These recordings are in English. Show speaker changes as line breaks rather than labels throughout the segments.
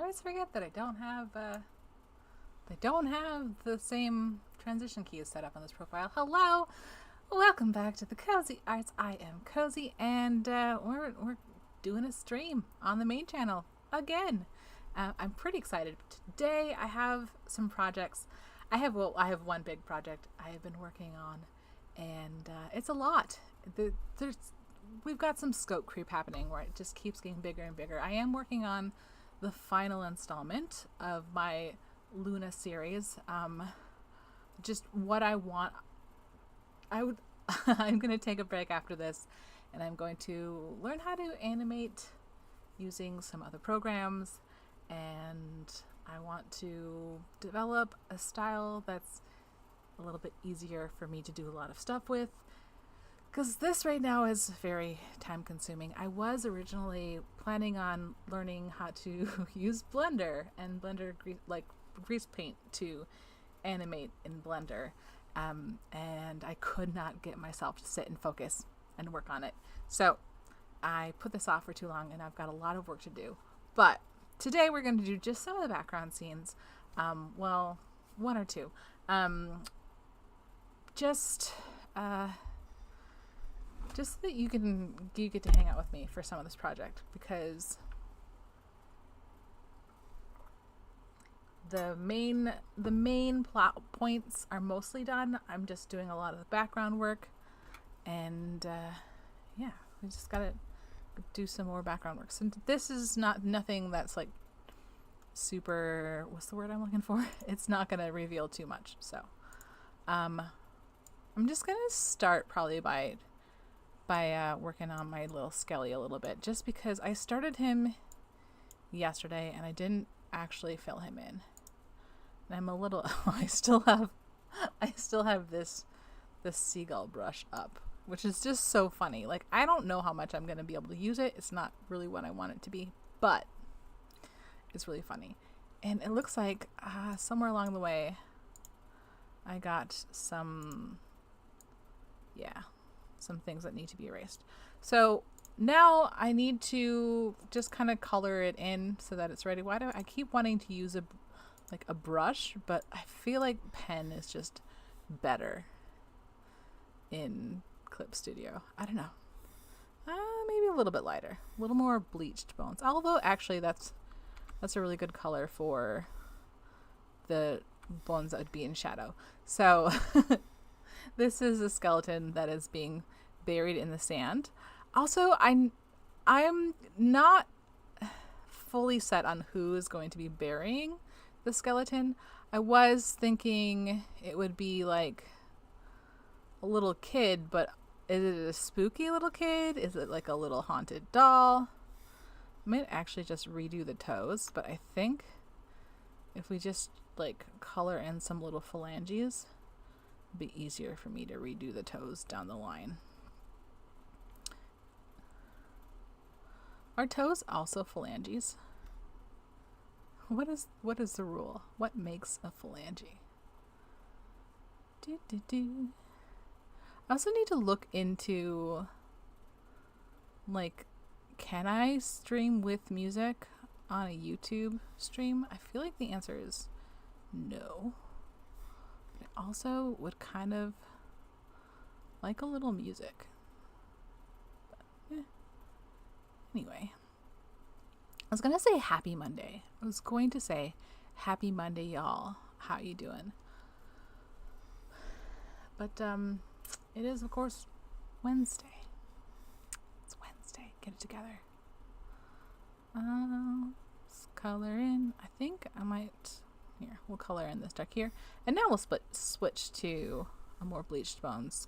always forget that I don't have the same transition keys set up on this profile. Hello, welcome back to the Cozy Arts. I am Cozy, and we're doing a stream on the main channel again. I'm pretty excited. Today I have some projects. I have one big project I have been working on, and it's a lot. We've got some scope creep happening where it just keeps getting bigger and bigger. I am working on the final installment of my Luna series. Just what I want. I'm going to take a break after this, and I'm going to learn how to animate using some other programs, and I want to develop a style that's a little bit easier for me to do a lot of stuff with, because this right now is very time consuming. I was originally planning on learning how to use Blender and grease paint to animate in Blender, and I could not get myself to sit and focus and work on it. So I put this off for too long, and I've got a lot of work to do. But today we're going to do just some of the background scenes. Well, one or two. Just so that you get to hang out with me for some of this project, because the main plot points are mostly done. I'm just doing a lot of the background work, and yeah, we just gotta do some more background work. So this is nothing that's like super, what's the word I'm looking for? It's not gonna reveal too much. So I'm just gonna start probably by working on my little Skelly a little bit, just because I started him yesterday and I didn't actually fill him in. And I'm a little I still have this seagull brush up, which is just so funny. Like, I don't know how much I'm going to be able to use it. It's not really what I want it to be, but it's really funny. And it looks like somewhere along the way I got some things that need to be erased. So now I need to just kind of color it in so that it's ready. Why do I keep wanting to use a brush, but I feel like pen is just better in Clip Studio. I don't know. Maybe a little bit lighter, a little more bleached bones. Although actually that's a really good color for the bones that would be in shadow. So this is a skeleton that is being buried in the sand. Also, I'm not fully set on who is going to be burying the skeleton. I was thinking it would be like a little kid, but is it a spooky little kid? Is it like a little haunted doll? I might actually just redo the toes, but I think if we just like color in some little phalanges, it'd be easier for me to redo the toes down the line. Are toes also phalanges? What is the rule? What makes a phalange? I also need to look into, like, can I stream with music on a YouTube stream? I feel like the answer is no. But I also would kind of like a little music. But, anyway, I was gonna say happy Monday. I was going to say happy Monday, y'all. How you doing? But it is, of course, Wednesday. It's Wednesday. Get it together. Let's color in. I think I might. Here, we'll color in this dark here, and now we'll switch to a more bleached bones.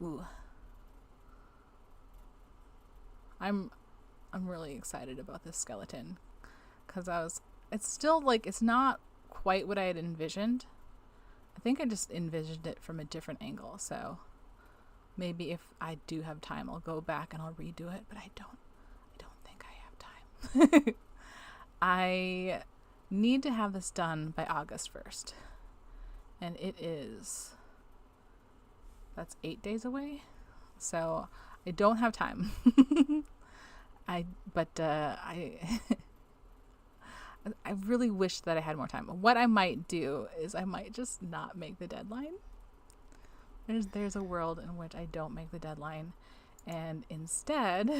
Ooh. I'm really excited about this skeleton, because it's still like, it's not quite what I had envisioned. I think I just envisioned it from a different angle, so maybe if I do have time I'll go back and I'll redo it, but I don't think I have time. I need to have this done by August 1st, and that's 8 days away, so I don't have time. I I really wish that I had more time. What I might do is I might just not make the deadline. There's a world in which I don't make the deadline, and instead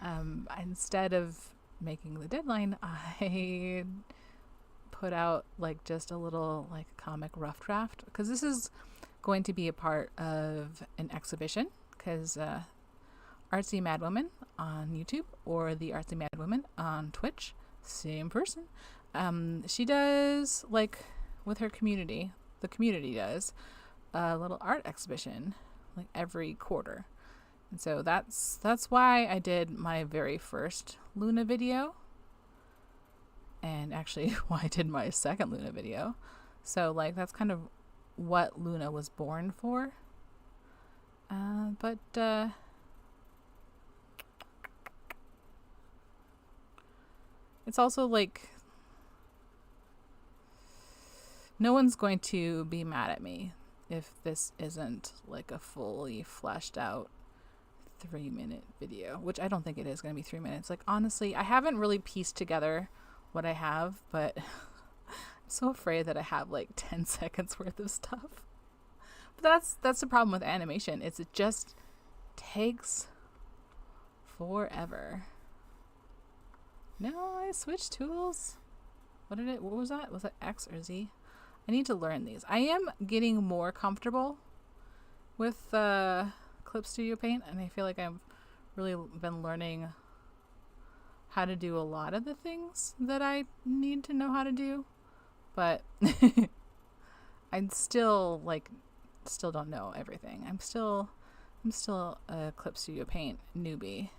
of making the deadline, I put out like just a little like comic rough draft, because this is going to be a part of an exhibition, because Artsy Mad Woman on YouTube or the Artsy Mad Woman on Twitch, same person, she does, like, with her community, the community does a little art exhibition like every quarter. And so that's why I did my very first Luna video, and actually why I did my second Luna video. So like that's kind of what Luna was born for. But it's also like no one's going to be mad at me if this isn't like a fully fleshed out 3-minute video, which I don't think it is going to be 3 minutes. Like, honestly, I haven't really pieced together what I have, but I'm so afraid that I have like 10 seconds worth of stuff. But that's the problem with animation. It just takes forever. No, I switched tools. What was that? Was that X or Z? I need to learn these. I am getting more comfortable with Clip Studio Paint, and I feel like I've really been learning how to do a lot of the things that I need to know how to do, but I still don't know everything. I'm still a Clip Studio Paint newbie.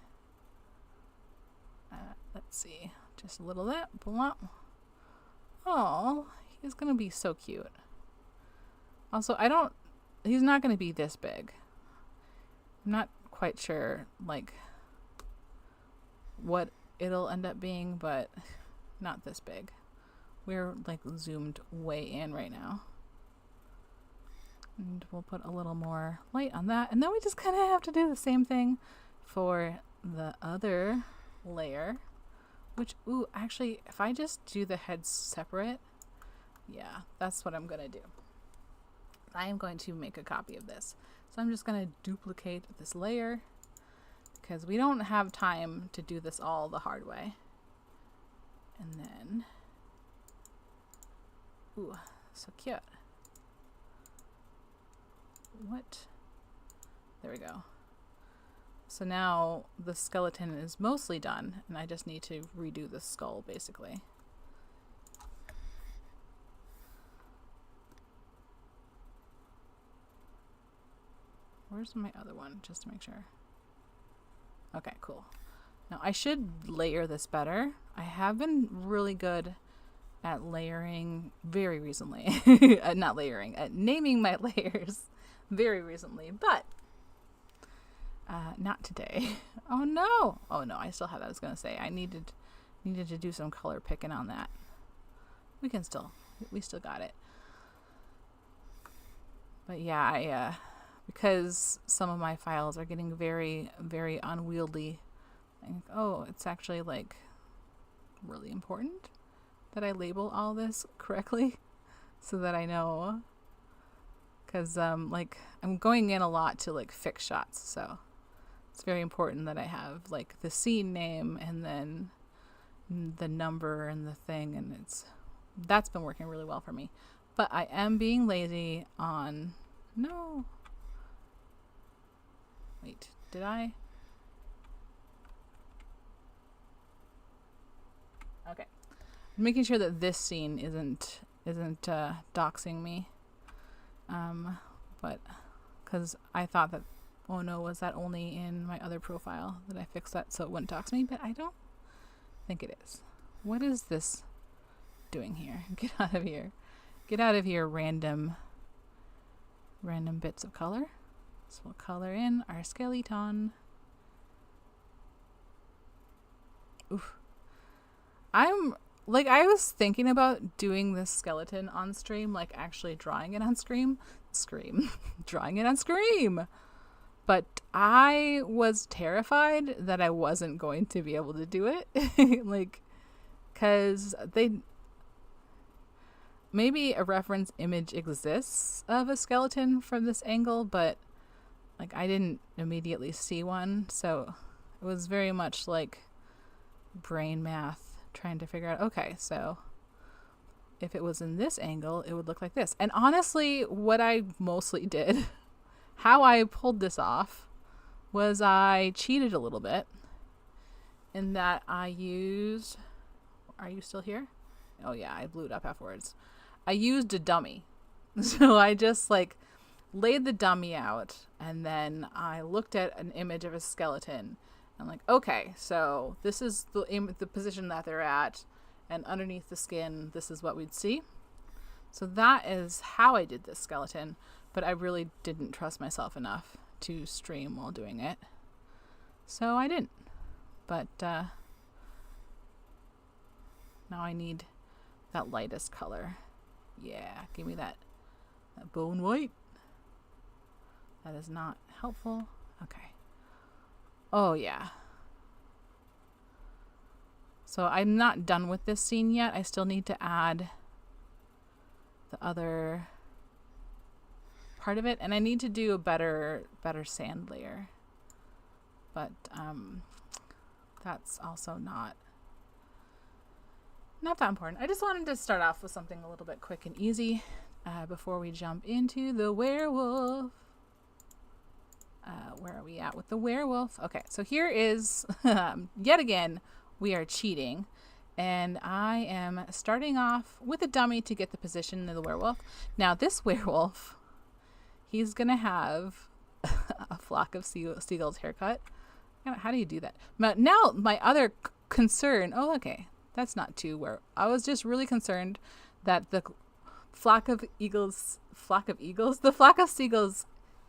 Let's see, just a little of that. Blah. Oh, he's gonna be so cute. Also, he's not gonna be this big. I'm not quite sure like what it'll end up being, but not this big. We're like zoomed way in right now. And we'll put a little more light on that, and then we just kind of have to do the same thing for the other layer, which, ooh, actually, if I just do the heads separate, yeah, that's what I'm gonna do. I am going to make a copy of this, so I'm just gonna duplicate this layer because we don't have time to do this all the hard way. And then, ooh, so cute. What? There we go. So now the skeleton is mostly done, and I just need to redo the skull, basically. Where's my other one, just to make sure? Okay, cool. Now I should layer this better. I have been really good at layering very recently. Not layering, at naming my layers very recently, but not today. Oh no, I still have that. I was gonna say I needed to do some color picking on that. We still got it. But yeah, because some of my files are getting very, very unwieldy, I think, oh, it's actually like really important that I label all this correctly so that I know, because like I'm going in a lot to like fix shots, so it's very important that I have like the scene name and then the number and the thing, and that's been working really well for me. But I am being lazy on, no, wait, did I? Okay, I'm making sure that this scene isn't doxing me, but because I thought that, oh no, was that only in my other profile that I fixed that so it wouldn't dox me, but I don't think it is. What is this doing here? Get out of here. Get out of here, random bits of color. So we'll color in our skeleton. Oof. I was thinking about doing this skeleton on stream, like actually drawing it on drawing it on Scream. But I was terrified that I wasn't going to be able to do it. Like, because maybe a reference image exists of a skeleton from this angle, but like I didn't immediately see one, so it was very much like brain math trying to figure out, okay, so if it was in this angle, it would look like this. And honestly, what I mostly did, how I pulled this off, was I cheated a little bit in that I used, are you still here? Oh yeah, I blew it up afterwards. I used a dummy. So I just like laid the dummy out, and then I looked at an image of a skeleton and like, okay, so this is the position that they're at, and underneath the skin, this is what we'd see. So that is how I did this skeleton, but I really didn't trust myself enough to stream while doing it. So I didn't. But now I need that lightest color. Yeah, give me that bone white. That is not helpful. Okay. Oh, yeah. So I'm not done with this scene yet. I still need to add the other part of it. And I need to do a better sand layer. But that's also not that important. I just wanted to start off with something a little bit quick and easy before we jump into the werewolf. Where are we at with the werewolf? Okay, so here is, yet again, we are cheating. And I am starting off with a dummy to get the position of the werewolf. Now, this werewolf, he's going to have a flock of seagulls haircut. How do you do that? But now, my other concern, oh, okay, that's not too where I was just really concerned that the flock of seagulls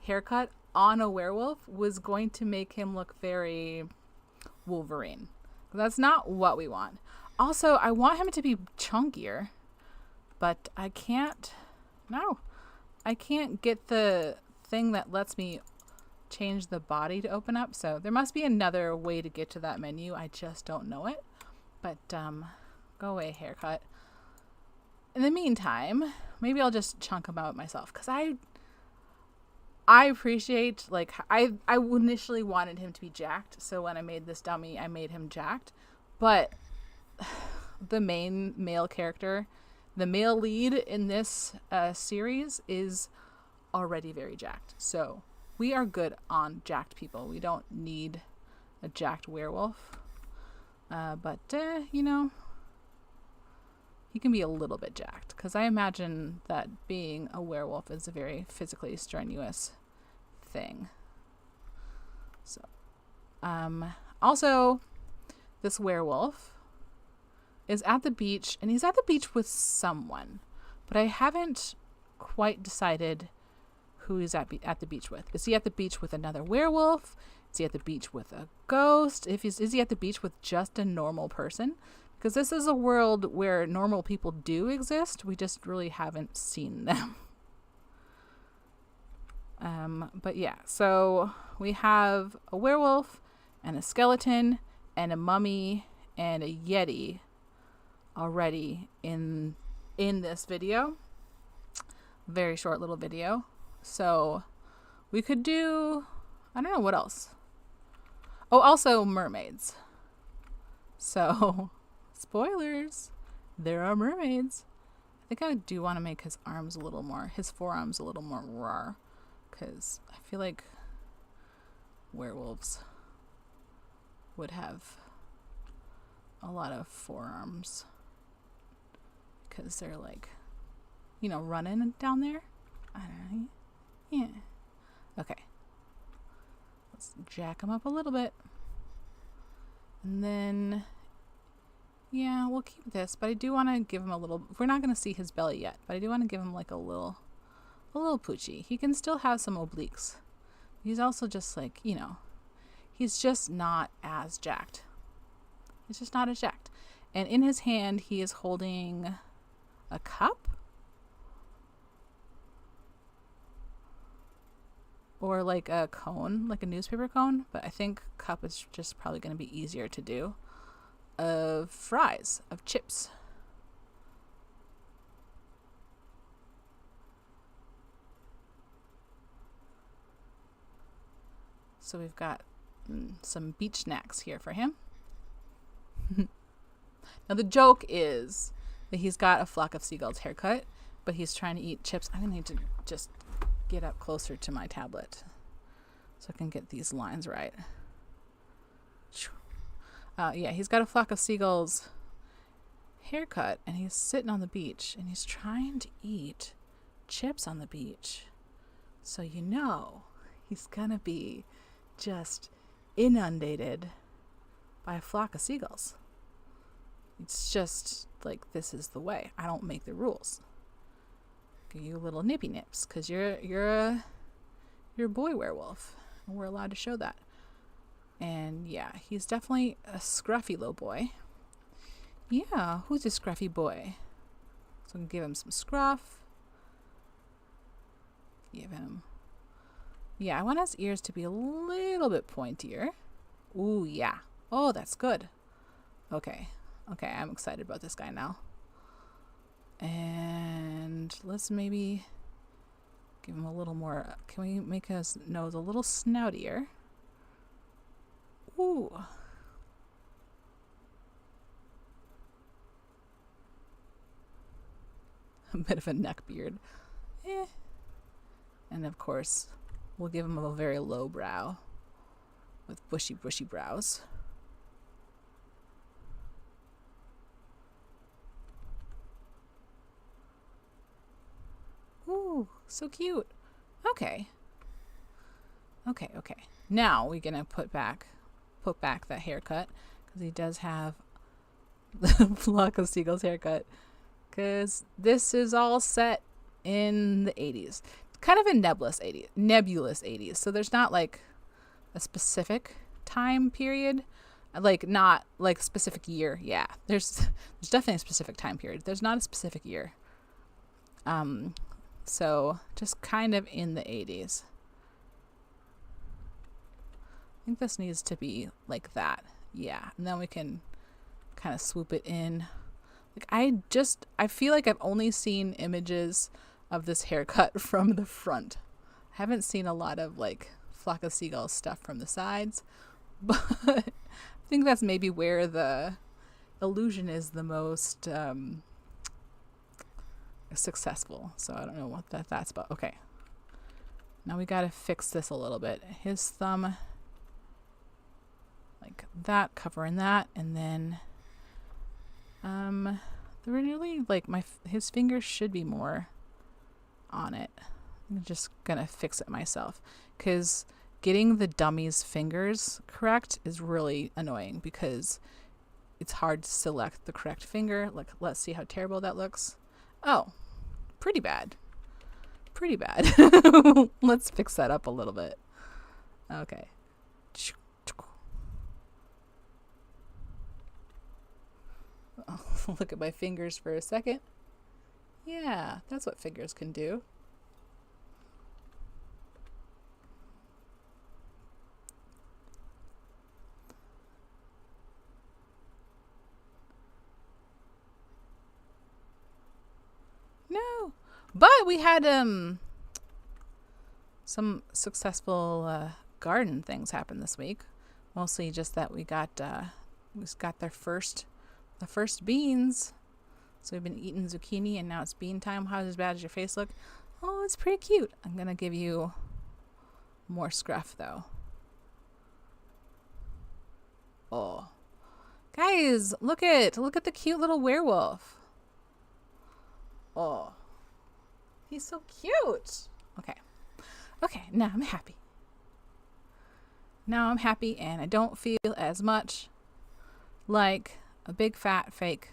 haircut on a werewolf was going to make him look very Wolverine. That's not what we want. Also, I want him to be chunkier, but I can't get the thing that lets me change the body to open up. So there must be another way to get to that menu. I just don't know it. But go away, haircut. In the meantime, maybe I'll just chunk him out myself, because I appreciate, like, I initially wanted him to be jacked, so when I made this dummy, I made him jacked, but the main male character, the male lead in this series is already very jacked, so we are good on jacked people. We don't need a jacked werewolf, but you know, he can be a little bit jacked, because I imagine that being a werewolf is a very physically strenuous thing. So, also, this werewolf is at the beach, and he's at the beach with someone, but I haven't quite decided who he's at the beach with. Is he at the beach with another werewolf? Is he at the beach with a ghost? Is he at the beach with just a normal person? Because this is a world where normal people do exist. We just really haven't seen them. But yeah, so we have a werewolf and a skeleton and a mummy and a yeti already in this video. Very short little video. So we could do, I don't know what else. Oh, also mermaids. So spoilers, there are mermaids. I think I do want to make his forearms a little more raw, because I feel like werewolves would have a lot of forearms, because they're like, you know, running down there. I don't know. Yeah. Okay. Let's jack him up a little bit. And then, yeah, we'll keep this, but I do want to give him a little, we're not going to see his belly yet, but I do want to give him like a little poochie. He can still have some obliques. He's also just like, you know, he's just not as jacked. He's just not as jacked. And in his hand, he is holding a cup. Or like a cone, like a newspaper cone. But I think cup is just probably going to be easier to do. of fries, of chips. So we've got some beach snacks here for him. Now the joke is that he's got a flock of seagulls haircut, but he's trying to eat chips. I'm gonna need to just get up closer to my tablet so I can get these lines right. Yeah, he's got a flock of seagulls haircut, and he's sitting on the beach, and he's trying to eat chips on the beach. So you know he's gonna be just inundated by a flock of seagulls. It's just like, this is the way. I don't make the rules. Give you little nippy nips because you're a boy werewolf, and we're allowed to show that. And yeah, he's definitely a scruffy little boy. Yeah, who's a scruffy boy? So I'm gonna give him some scruff. Give him. Yeah, I want his ears to be a little bit pointier. Ooh, yeah. Oh, that's good. Okay. Okay, I'm excited about this guy now. And let's maybe give him a little more. Can we make his nose a little snoutier? Ooh. A bit of a neck beard. And of course, we'll give him a very low brow with bushy brows. Ooh, so cute. Okay. Now we're gonna put back that haircut, because he does have the flock of seagulls haircut, because this is all set in the 80s. Kind of a nebulous 80s. So there's not like a specific time period, like not like specific year. Yeah, there's definitely a specific time period. There's not a specific year. So just kind of in the 80s. I think this needs to be like that. Yeah, and then we can kind of swoop it in. Like I feel like I've only seen images of this haircut from the front. I haven't seen a lot of like flock of seagulls stuff from the sides, but I think that's maybe where the illusion is the most successful. So I don't know what that's about. Okay, now we gotta fix this a little bit. His thumb like that, covering that, and then really like his fingers should be more on it. I'm just gonna fix it myself, because getting the dummy's fingers correct is really annoying, because it's hard to select the correct finger. Like, let's see how terrible that looks. Oh, pretty bad. Let's fix that up a little bit. Okay. I'll look at my fingers for a second. Yeah, that's what fingers can do. No, but we had some successful garden things happen this week. Mostly just that we got the first beans. So we've been eating zucchini, and now it's bean time. How bad does your face look? Oh, it's pretty cute. I'm gonna give you more scruff though. Oh, guys, look at the cute little werewolf. Oh, he's so cute. Okay, now I'm happy. And I don't feel as much like a big fat fake.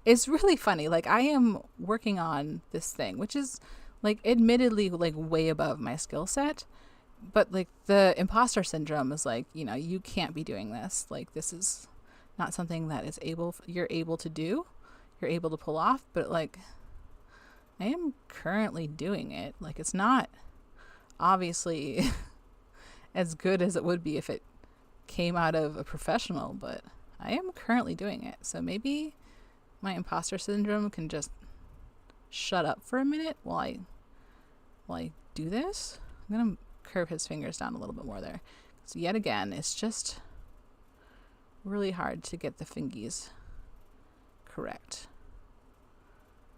It's really funny. Like, I am working on this thing, which is like admittedly like way above my skill set, but like the imposter syndrome is like, you can't be doing this. Like, this is not something that you're able to do, you're able to pull off. But like, I am currently doing it. Like, it's not obviously as good as it would be if it came out of a professional, but I am currently doing it, so maybe my imposter syndrome can just shut up for a minute while I do this. I'm gonna curve his fingers down a little bit more there. So yet again, it's just really hard to get the fingies correct.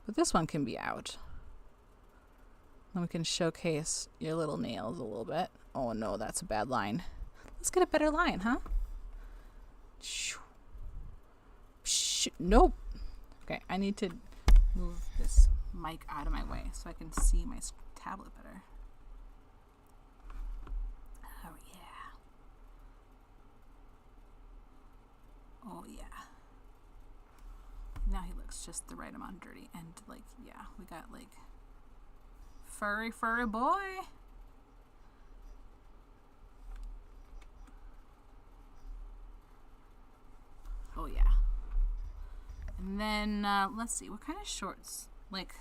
But this one can be out. Then we can showcase your little nails a little bit. Oh no, that's a bad line. Let's get a better line, huh? Nope. Okay, I need to move this mic out of my way so I can see my tablet better. Oh yeah. Oh yeah. Now he looks just the right amount dirty, and like, yeah, we got like furry boy. Oh yeah. And then let's see, what kind of shorts? Like,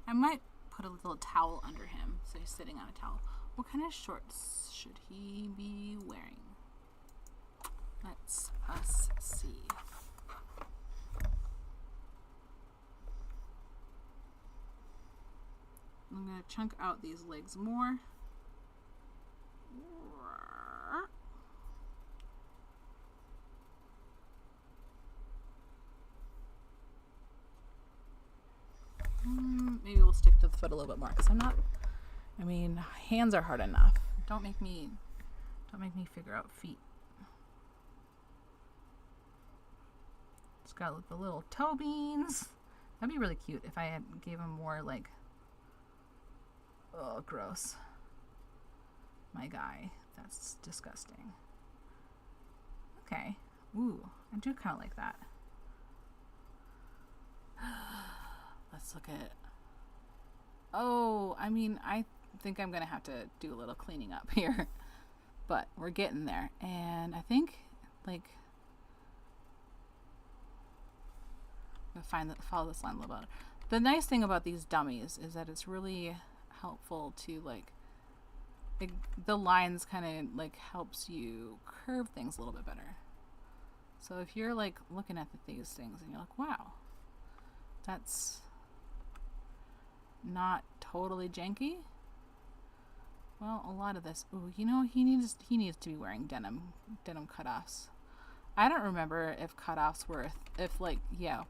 I might put a little towel under him so he's sitting on a towel. What kind of shorts should he be wearing? Let's us see. I'm going to chunk out these legs more. Maybe we'll stick to the foot a little bit more, because hands are hard enough. Don't make me figure out feet. It's got the little toe beans. That'd be really cute if I gave him more like, oh, gross. My guy. That's disgusting. Okay. Ooh, I do kind of like that. Let's look at... Oh, I think I'm going to have to do a little cleaning up here. But we're getting there. And I think, like... I'm going to follow this line a little bit. The nice thing about these dummies is that it's really helpful to, like... the lines kind of, like, helps you curve things a little bit better. So if you're, like, looking at these things and you're like, wow, that's not totally janky. Well, a lot of this, ooh, he needs to be wearing denim cutoffs. I don't remember if cutoffs were,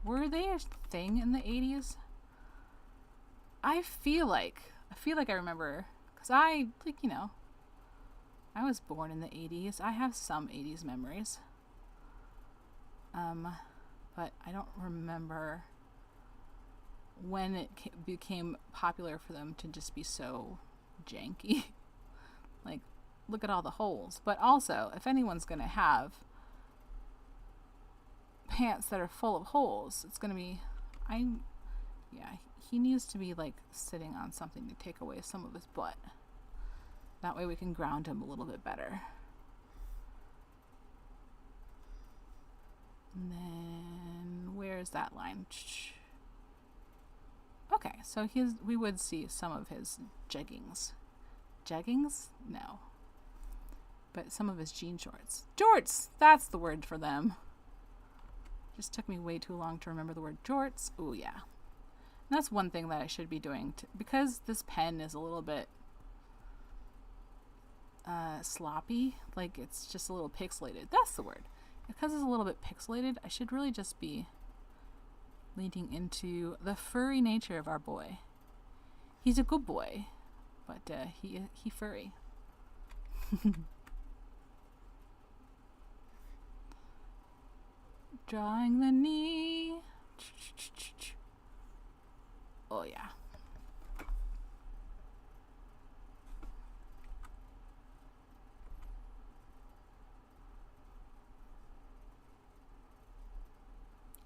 were they a thing in the 80s? I feel like I remember, because I was born in the 80s. I have some 80s memories. But I don't remember when it became popular for them to just be so janky. Like, look at all the holes. But also, if anyone's going to have pants that are full of holes, it's going to be, he needs to be, like, sitting on something to take away some of his butt. That way we can ground him a little bit better. And then, where's that line? Okay, so we would see some of his jeggings. Jeggings? No. But some of his jean shorts. Jorts! That's the word for them. Just took me way too long to remember the word jorts. Ooh, yeah. And that's one thing that I should be doing. Because this pen is a little bit sloppy. Like, it's just a little pixelated. That's the word. Because it's a little bit pixelated, I should really just be leaning into the furry nature of our boy. He's a good boy, but he furry. Drawing the knee. Oh yeah.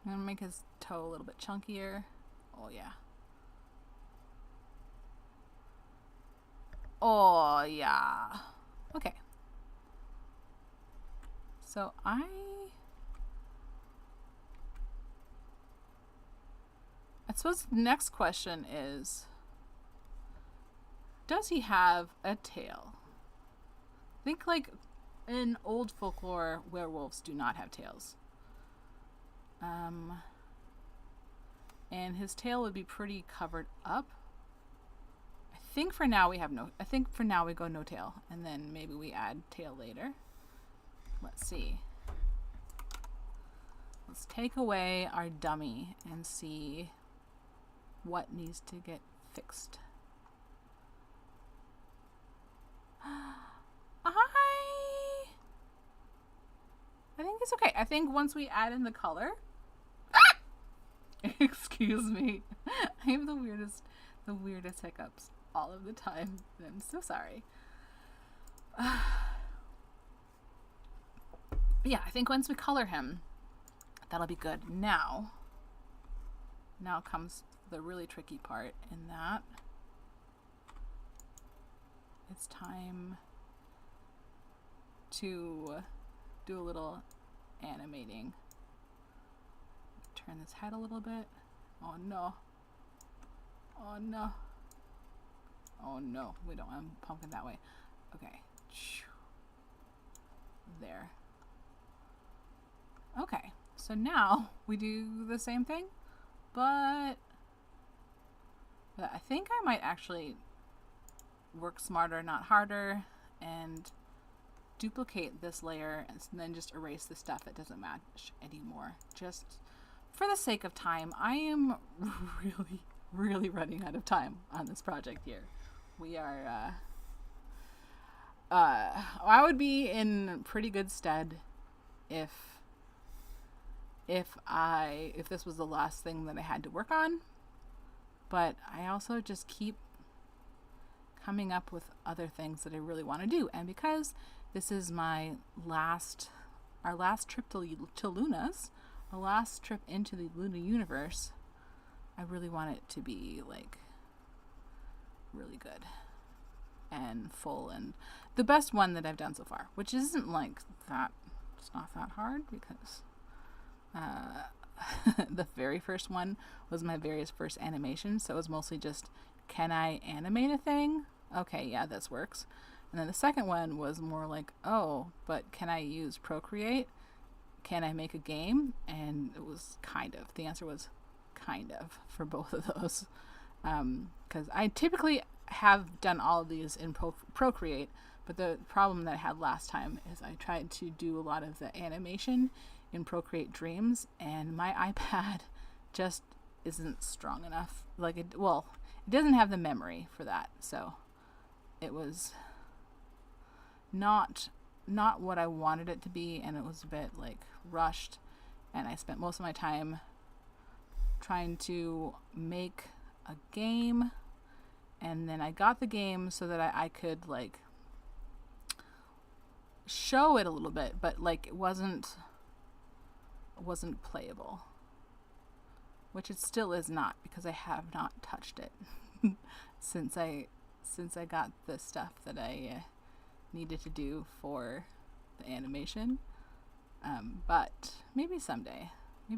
I'm going to make his toe a little bit chunkier. Oh, yeah. Oh, yeah. Okay. So I suppose the next question is, does he have a tail? Think like in old folklore, werewolves do not have tails. And his tail would be pretty covered up. I think for now we go no tail, and then maybe we add tail later. Let's see. Let's take away our dummy and see what needs to get fixed. I think it's okay. I think once we add in the color... Excuse me. I have the weirdest hiccups all of the time. I'm so sorry. Yeah, I think once we color him, that'll be good. Now comes the really tricky part in that. It's time to do a little animating. Turn this head a little bit. Oh no. Oh no. Oh no. We don't want to pump it that way. Okay. There. Okay. So now we do the same thing, but I think I might actually work smarter, not harder, and duplicate this layer and then just erase the stuff that doesn't match anymore. Just for the sake of time. I am really running out of time on this project here. We are I would be in pretty good stead if this was the last thing that I had to work on, but I also just keep coming up with other things that I really want to do. And because this is our last trip to Luna's, our last trip into the Luna universe, I really want it to be like really good and full and the best one that I've done so far, which isn't like that. It's not that hard because the very first one was my very first animation, so it was mostly just, can I animate a thing? Okay, yeah, this works. And then the second one was more like, oh, but can I use Procreate? Can I make a game? And it was kind of. The answer was kind of for both of those. Because I typically have done all of these in Procreate, but the problem that I had last time is I tried to do a lot of the animation in Procreate Dreams, and my iPad just isn't strong enough. It doesn't have the memory for that, so it was not what I wanted it to be, and it was a bit rushed, and I spent most of my time trying to make a game, and then I got the game so that I could show it a little bit, but it wasn't playable, which it still is not, because I have not touched it since I got the stuff that I needed to do for the animation. But maybe someday I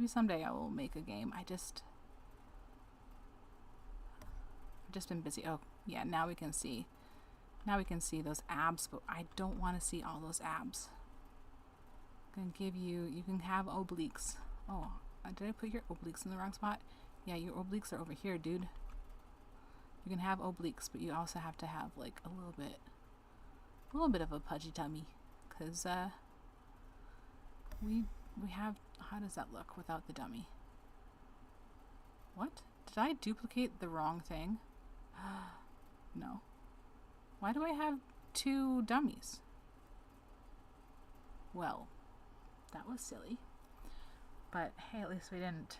will make a game. I've just been busy. Oh yeah, now we can see those abs, but I don't want to see all those abs. I'm gonna give you can have obliques. Oh, did I put your obliques in the wrong spot? Yeah, your obliques are over here, dude. You can have obliques, but you also have to have a little bit of a pudgy tummy, because we have. How does that look without the dummy? What? Did I duplicate the wrong thing? No. Why do I have two dummies? Well, that was silly. But hey, at least we didn't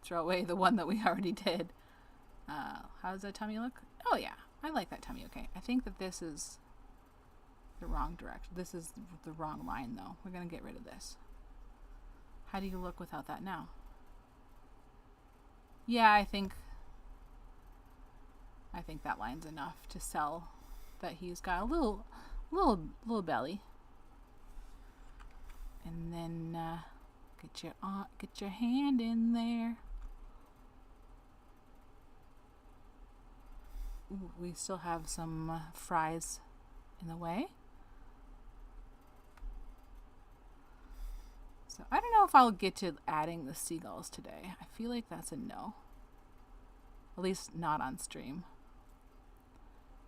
throw away the one that we already did. How does that tummy look? Oh yeah, I like that tummy. Okay, I think that this is the wrong direction. This is the wrong line, though. We're gonna get rid of this. How do you look without that now? Yeah, I think that line's enough to sell that he's got a little belly. And then get your hand in there. Ooh, we still have some fries in the way. So I don't know if I'll get to adding the seagulls today. I feel like that's a no. At least not on stream.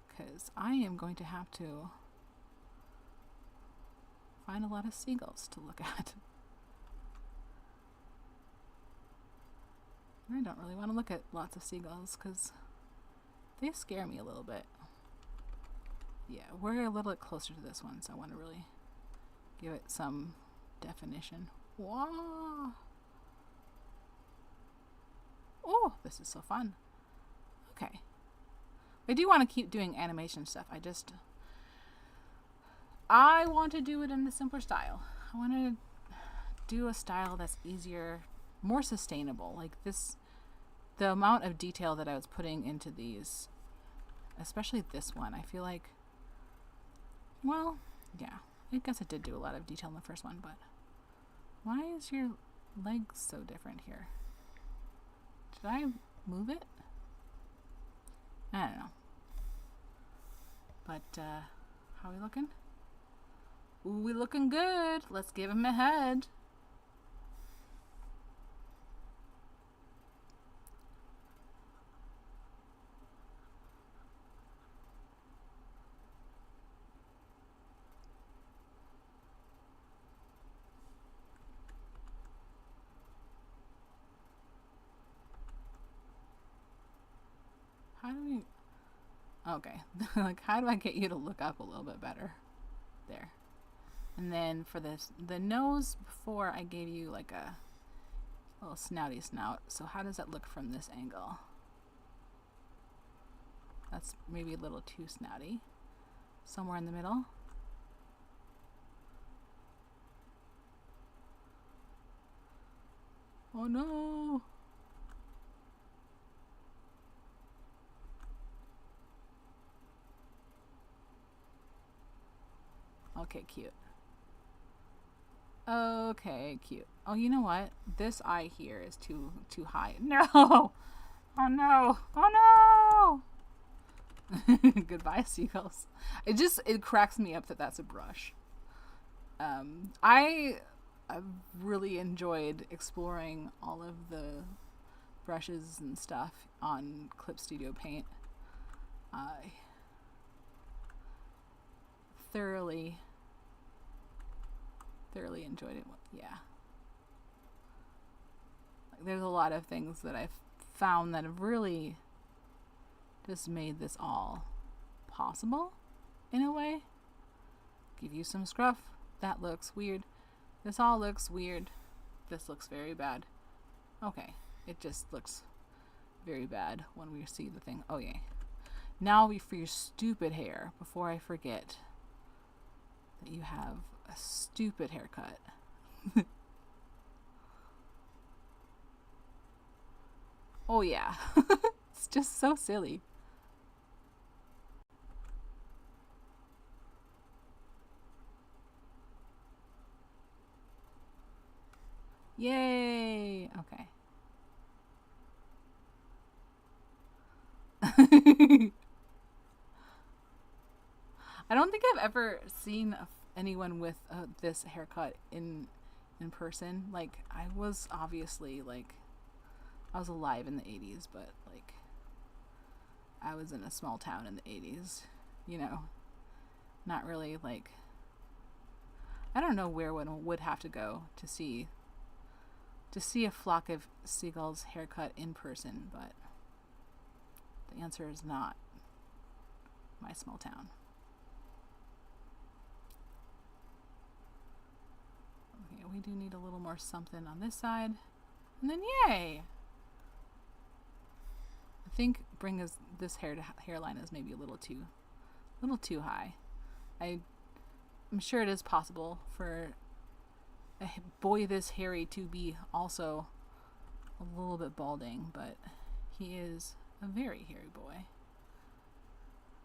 Because I am going to have to find a lot of seagulls to look at. I don't really want to look at lots of seagulls because they scare me a little bit. Yeah, we're a little bit closer to this one, so I want to really give it some definition. Wow. Oh, this is so fun. Okay. I do want to keep doing animation stuff. I want to do it in a simpler style. I want to do a style that's easier, more sustainable. Like this, the amount of detail that I was putting into these, especially this one, I feel like, well, yeah, I guess it did do a lot of detail in the first one, but why is your leg so different here? Did I move it? I don't know. But, how are we looking? Ooh, we looking good. Let's give him a head. How do we... Okay. Like, how do I get you to look up a little bit better? There. And then for this, the nose before I gave you like a little snouty snout. So how does that look from this angle? That's maybe a little too snouty. Somewhere in the middle. Oh no! Okay, cute. Okay, cute. Oh, you know what? This eye here is too high. No! Oh no! Oh no! Goodbye, seagulls. It cracks me up that that's a brush. I've really enjoyed exploring all of the brushes and stuff on Clip Studio Paint. I thoroughly enjoyed it. Yeah. Like, there's a lot of things that I've found that have really just made this all possible in a way. Give you some scruff. That looks weird. This all looks weird. This looks very bad. Okay. It just looks very bad when we see the thing. Oh, yeah. Now for your stupid hair, before I forget that you have a stupid haircut. Oh yeah. It's just so silly. Yay! Okay. I don't think I've ever seen anyone with this haircut in person. Like, I was obviously, like, I was alive in the 80s, but, like, I was in a small town in the 80s, you know, not really, like, I don't know where one would have to go to see a flock of seagulls haircut in person, but the answer is not my small town. Okay, we do need a little more something on this side. And then yay! I think this hairline is maybe a little too high. I'm sure it is possible for a boy this hairy to be also a little bit balding, but he is a very hairy boy.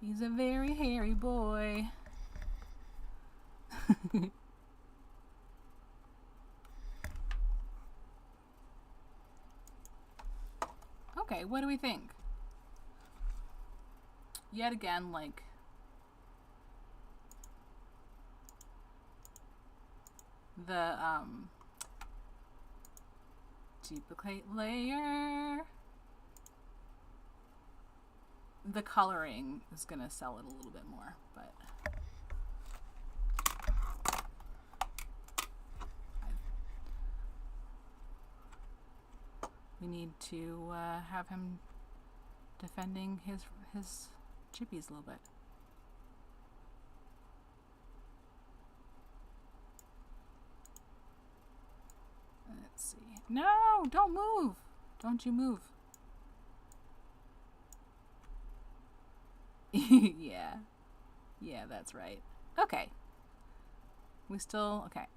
He's a very hairy boy. Okay, what do we think? Yet again, like, the Duplicate layer. The coloring is going to sell it a little bit more, but we need to have him defending his chippies a little bit. Let's see. No, don't move. Don't you move. Yeah. Yeah, that's right. Okay. We still, okay.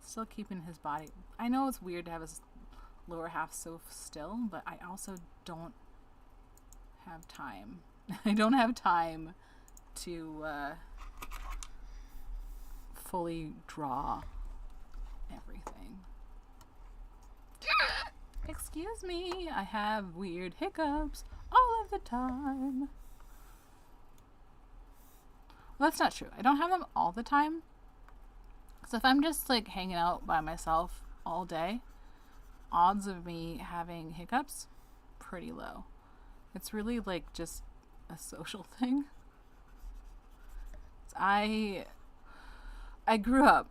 Still keeping his body. I know it's weird to have his lower half so still, but I also don't have time. I don't have time to fully draw everything. Excuse me, I have weird hiccups all of the time. Well, that's not true. I don't have them all the time. So if I'm just like hanging out by myself all day, odds of me having hiccups, pretty low. It's really like just a social thing. I grew up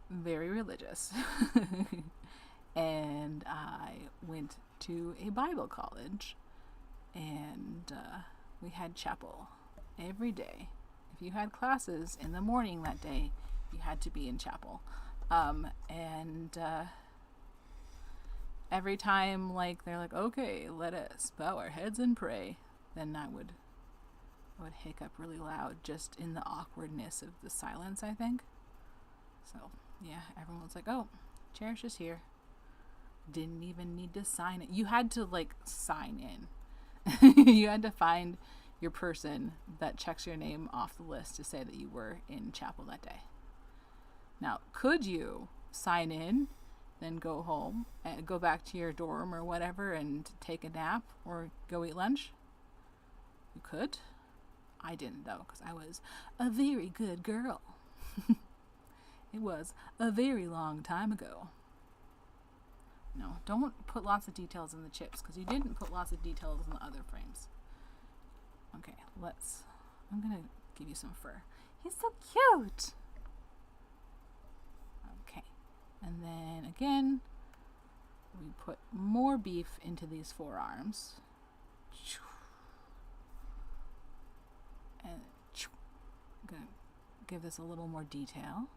very religious. And I went to a Bible college, and we had chapel every day. If you had classes in the morning that day, you had to be in chapel. And every time, like, they're like, okay, let us bow our heads and pray, then I would hiccup really loud, just in the awkwardness of the silence, I think. So, yeah, everyone was like, oh, Cherish is here. Didn't even need to sign it. You had to, like, sign in. You had to find your person that checks your name off the list to say that you were in chapel that day. Now, could you sign in, then go home and go back to your dorm or whatever and take a nap or go eat lunch? You could. I didn't, though, because I was a very good girl. It was a very long time ago. No, don't put lots of details in the chips, because you didn't put lots of details in the other frames. Okay, I'm going to give you some fur. He's so cute! Okay, and then again, we put more beef into these forearms. And I'm going to give this a little more detail.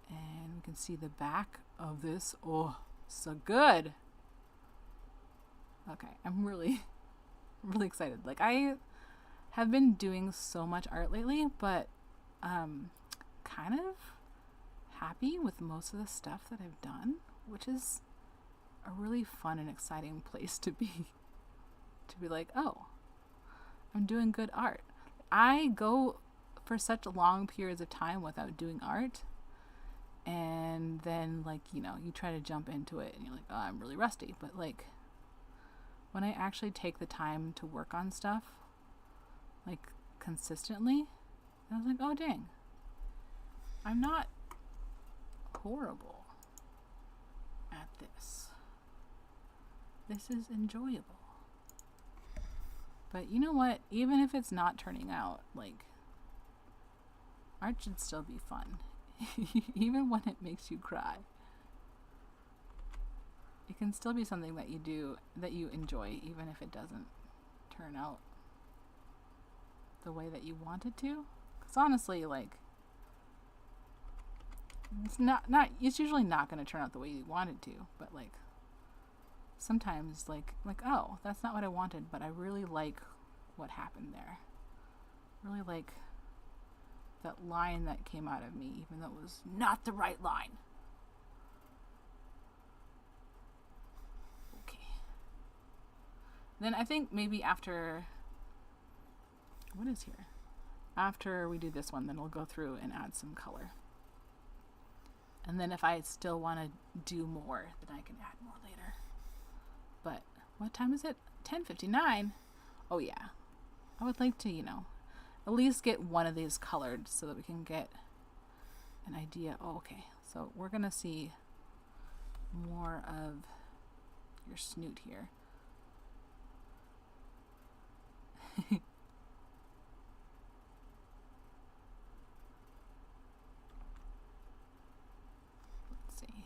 And we can see the back of this. Oh, so good. Okay, I'm really excited. Like, I have been doing so much art lately, but kind of happy with most of the stuff that I've done, which is a really fun and exciting place to be. To be like, oh, I'm doing good art. I go for such long periods of time without doing art. And then, like, you know, you try to jump into it and you're like, oh, I'm really rusty. But, like, when I actually take the time to work on stuff, like, consistently, I was like, oh, dang. I'm not horrible at this. This is enjoyable. But you know what? Even if it's not turning out, like, art should still be fun. Even when it makes you cry. It can still be something that you do, that you enjoy, even if it doesn't turn out the way that you want it to. Because honestly, like, it's usually not going to turn out the way you want it to. But, like, sometimes, like, oh, that's not what I wanted, but I really like what happened there. Really like that line that came out of me, even though it was not the right line. Okay. Then I think maybe after, what is here? After we do this one, then we'll go through and add some color. And then if I still want to do more, then I can add more later. But what time is it? 10:59. Oh yeah. I would like to, you know, at least get one of these colored so that we can get an idea. Oh, okay. So we're going to see more of your snoot here. Let's see.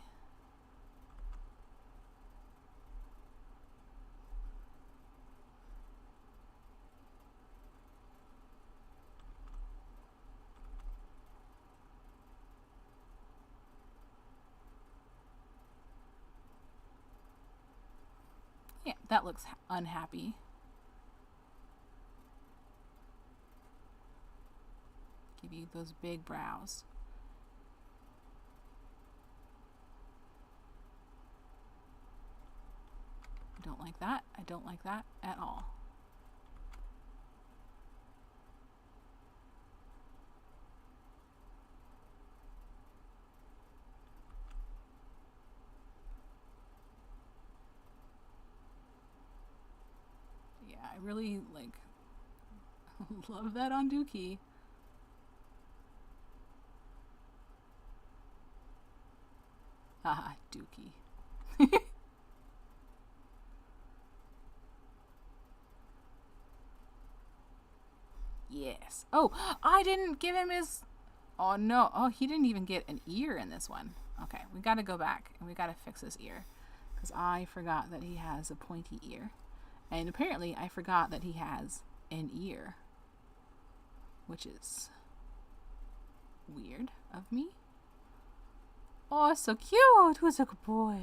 Yeah, that looks unhappy. Give you those big brows. I don't like that. I don't like that at all. Yeah, I really like love that on Dookie. Haha, Dookie. Yes. Oh, I didn't give him his... Oh, no. Oh, he didn't even get an ear in this one. Okay, we gotta go back and we gotta fix his ear. Because I forgot that he has a pointy ear. And apparently I forgot that he has an ear. Which is weird of me. Oh, so cute. Who's a good boy?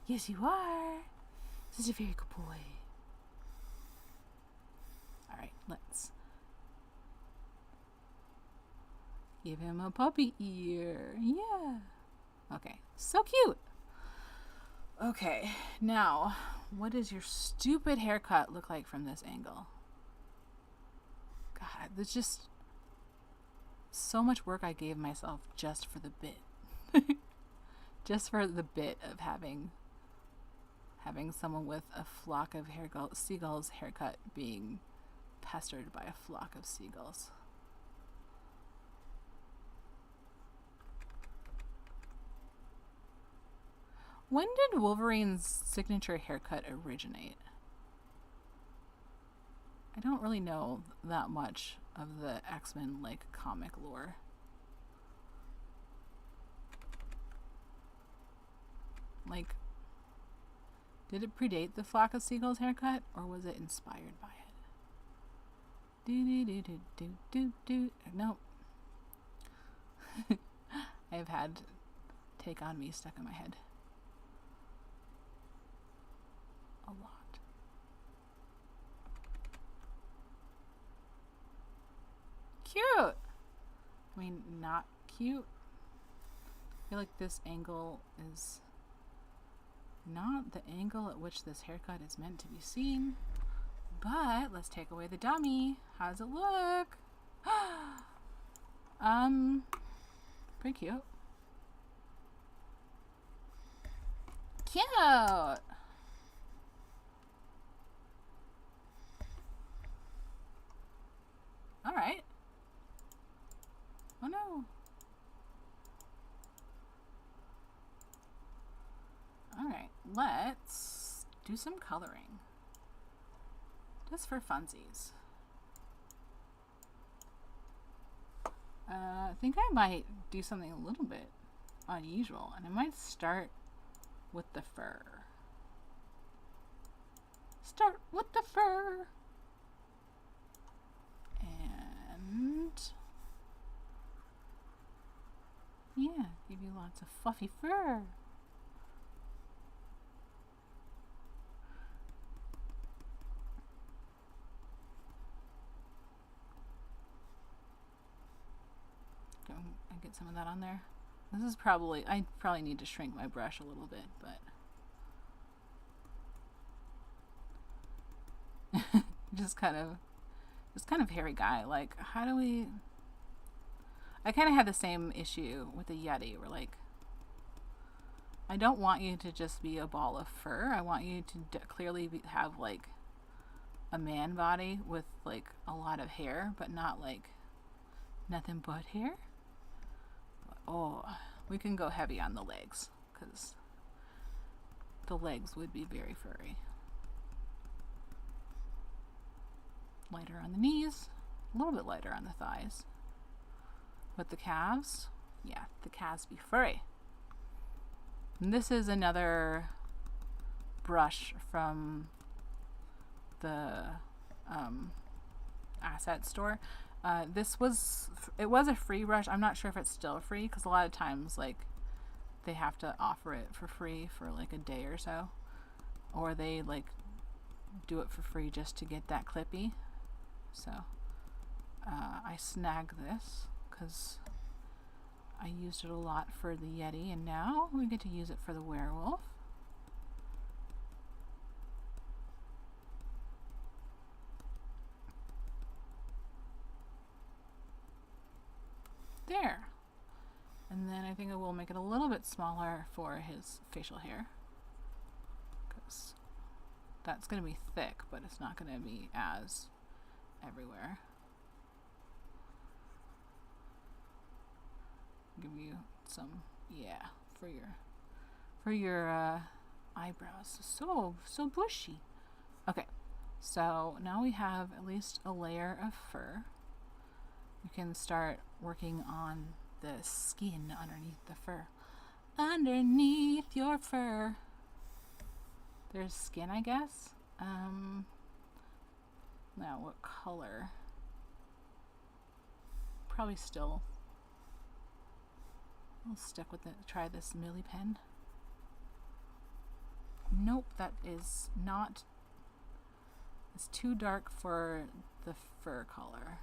Yes, you are. This is a very good boy. Alright, let's give him a puppy ear. Yeah. Okay, so cute. Okay, now, what does your stupid haircut look like from this angle? God, there's just so much work I gave myself just for the bit. Just for the bit of having someone with a flock of seagulls haircut being pestered by a flock of seagulls. When did Wolverine's signature haircut originate? I don't really know that much of the X-Men like comic lore. Like, did it predate the flock of seagulls haircut, or was it inspired by it? Do. Nope. I've had Take On Me stuck in my head a lot. Cute! I mean, not cute. I feel like this angle is not the angle at which this haircut is meant to be seen. But let's take away the dummy. How does it look? Pretty cute. Cute! Alright. Oh no. Alright, let's do some coloring. Just for funsies. I think I might do something a little bit unusual, and I might start with the fur. Start with the fur! And yeah, give you lots of fluffy fur. Go and get some of that on there. This is probably, I probably need to shrink my brush a little bit, but just kind of hairy guy. Like, how do we... I kind of had the same issue with the Yeti, where like, I don't want you to just be a ball of fur. I want you to clearly have like a man body with like a lot of hair, but not like nothing but hair. Oh, we can go heavy on the legs, because the legs would be very furry. Lighter on the knees, a little bit lighter on the thighs. But the calves, yeah, the calves be furry. And this is another brush from the asset store. It was a free brush. I'm not sure if it's still free, because a lot of times like they have to offer it for free for like a day or so, or they like do it for free just to get that clippy. So I snagged this because I used it a lot for the Yeti, and now we get to use it for the werewolf. There. And then I think I will make it a little bit smaller for his facial hair, because that's going to be thick, but it's not going to be as everywhere. Give you some, yeah, for your eyebrows. So bushy. Okay, so now we have at least a layer of fur. We can start working on the skin underneath the fur. Underneath your fur, there's skin, I guess. Now what color? Probably still. I'll stick with it. Try this Millie pen. Nope, that is not. It's too dark for the fur color.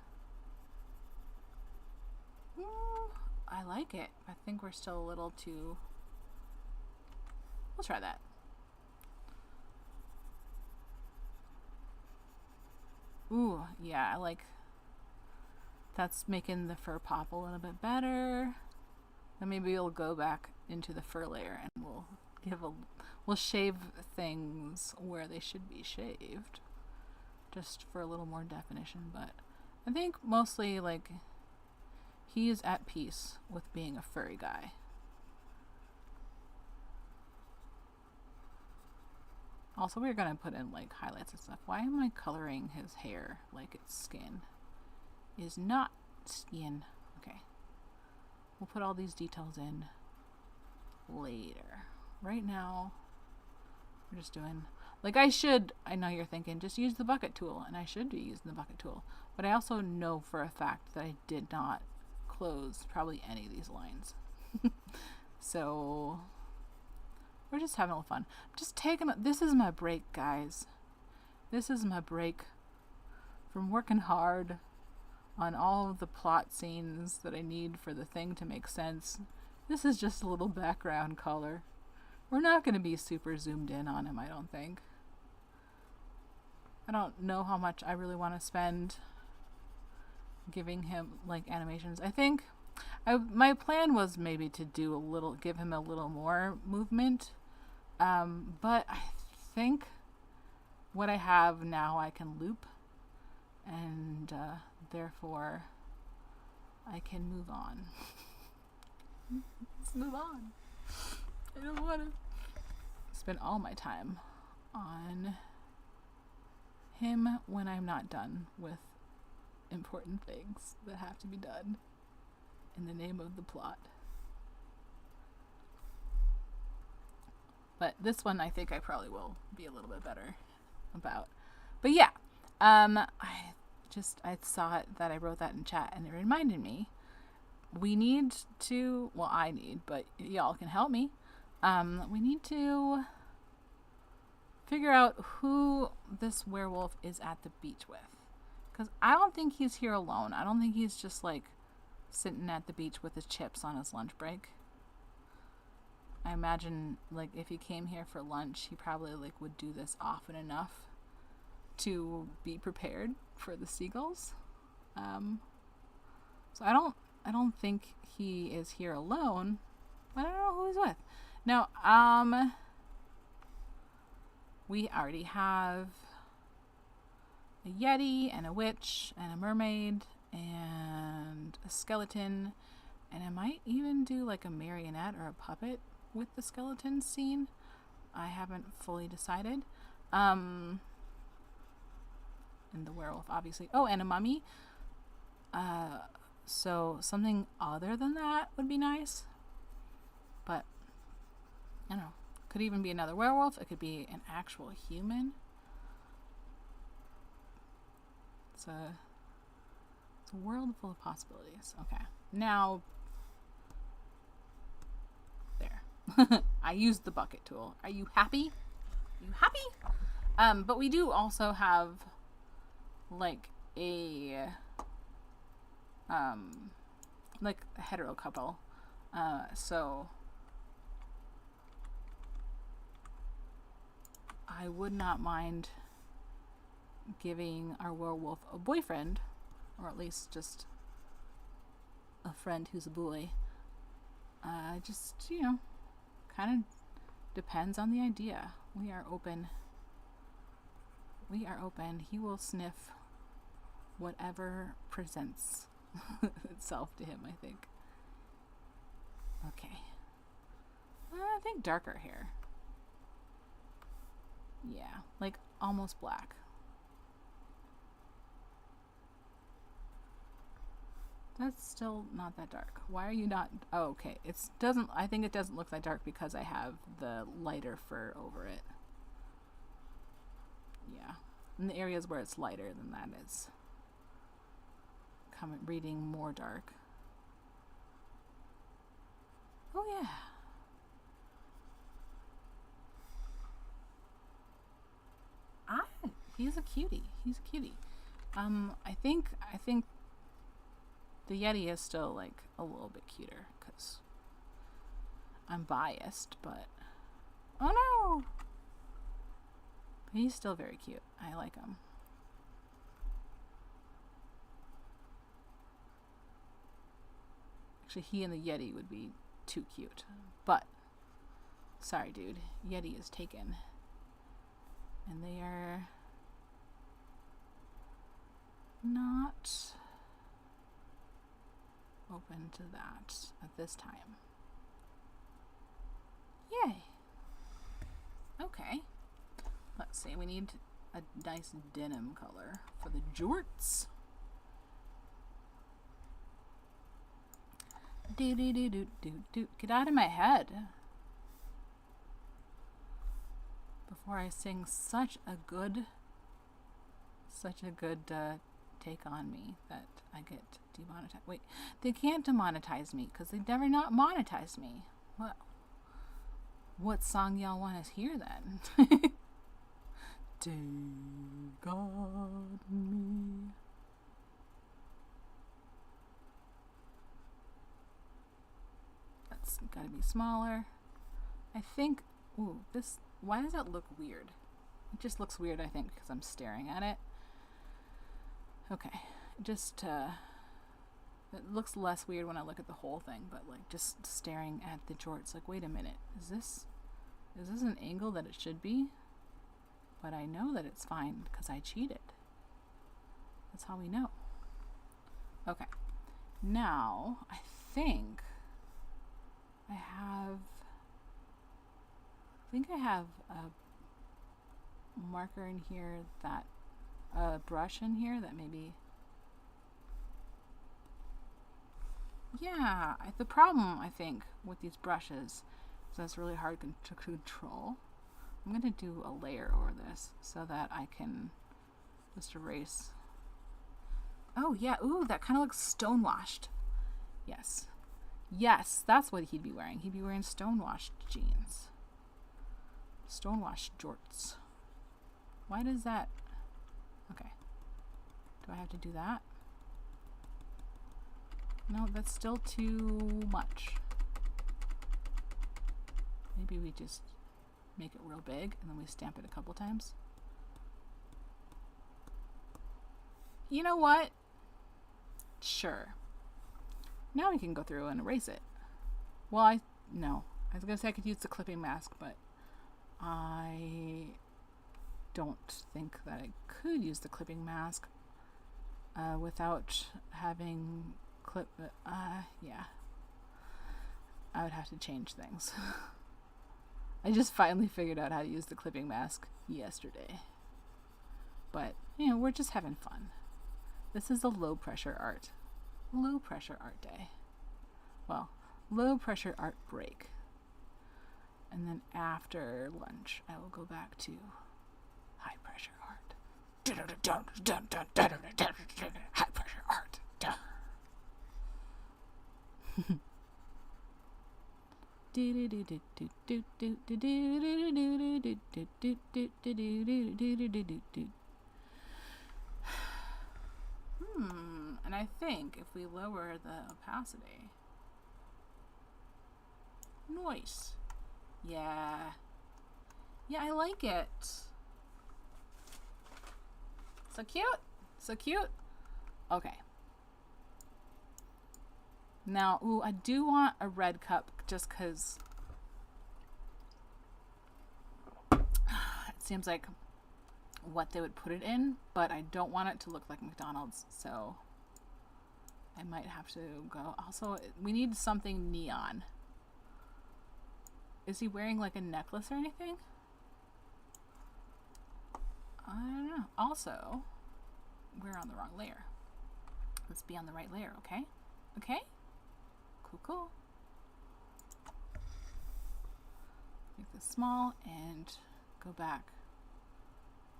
I like it. I think we're still a little too. We'll try that. Ooh, yeah, I like. That's making the fur pop a little bit better. Then maybe we'll go back into the fur layer and we'll shave things where they should be shaved, just for a little more definition. But I think mostly like he is at peace with being a furry guy. Also, we're gonna put in like highlights and stuff. Why am I coloring his hair like it's skin? It is not skin. Okay. We'll put all these details in later. Right now, we're just doing, like I know you're thinking, just use the bucket tool, and I should be using the bucket tool. But I also know for a fact that I did not close probably any of these lines. So, we're just having a little fun. This is my break, guys. This is my break from working hard on all of the plot scenes that I need for the thing to make sense. This is just a little background color. We're not going to be super zoomed in on him, I don't think. I don't know how much I really want to spend giving him like animations. I think my plan was maybe to give him a little more movement. But I think what I have now I can loop, and therefore I can move on. Let's move on. I don't want to spend all my time on him when I'm not done with important things that have to be done in the name of the plot. But this one I think I probably will be a little bit better about. But yeah, I saw it that I wrote that in chat, and it reminded me I need, but y'all can help me. We need to figure out who this werewolf is at the beach with. Because I don't think he's here alone. I don't think he's just like sitting at the beach with his chips on his lunch break. I imagine like if he came here for lunch, he probably like would do this often enough to be prepared for the seagulls. So I don't think he is here alone, but I don't know who he's with. Now, we already have a Yeti and a witch and a mermaid and a skeleton, and I might even do like a marionette or a puppet with the skeleton scene. I haven't fully decided. And the werewolf, obviously. Oh, and a mummy. So something other than that would be nice. But, I don't know. Could even be another werewolf. It could be an actual human. It's a world full of possibilities. Okay. Now, there. I used the bucket tool. Are you happy? You happy? But we do also have like a hetero couple. So I would not mind giving our werewolf a boyfriend, or at least just a friend who's a boy. Just, kind of depends on the idea. We are open. He will sniff whatever presents itself to him, I think. Okay. I think darker hair. Yeah, like almost black. That's still not that dark. Why are you not? Oh, okay. I think it doesn't look that dark because I have the lighter fur over it. Yeah. In the areas where it's lighter than that is reading more dark. Oh yeah. He's a cutie. I think the Yeti is still like a little bit cuter because I'm biased, but oh no, he's still very cute. I like him. Actually, he and the Yeti would be too cute, but sorry, dude, Yeti is taken, and they are not open to that at this time. Yay. Okay. Let's see, we need a nice denim color for the jorts. Get out of my head before I sing such a good take on me that I get demonetized. Wait, they can't demonetize me because they never not monetized me. Well, what song y'all want to hear then? Take on me. That's gotta be smaller. I think, why does that look weird? It just looks weird, I think, because I'm staring at it. Okay, just, it looks less weird when I look at the whole thing, but like just staring at the jorts, like, wait a minute, is this an angle that it should be? But I know that it's fine because I cheated. That's how we know. Okay, now I think I have a marker in here, that a brush in here that maybe, yeah, the problem I think with these brushes is that it's really hard to control. I'm gonna do a layer over this so that I can just erase. Oh yeah, ooh, that kind of looks stonewashed. Yes, that's what he'd be wearing. He'd be wearing stonewashed jeans. Stonewashed jorts. Why does that? Okay. Do I have to do that? No, that's still too much. Maybe we just make it real big and then we stamp it a couple times. You know what? Sure. Now we can go through and erase it. Well, I was gonna say I could use the clipping mask, but I don't think that I could use the clipping mask without having yeah. I would have to change things. I just finally figured out how to use the clipping mask yesterday. But, you know, we're just having fun. This is a low pressure art. Low pressure art day. Well, low pressure art break. And then after lunch, I will go back to high pressure art. High pressure art. And I think if we lower the opacity, nice. Yeah, I like it. So cute, so cute. Okay. Now, ooh, I do want a red cup just because it seems like what they would put it in, but I don't want it to look like McDonald's, so I might have to go. Also, we need something neon. Is he wearing like a necklace or anything? I don't know. Also, we're on the wrong layer. Let's be on the right layer, okay? Okay? Cool. Make this small and go back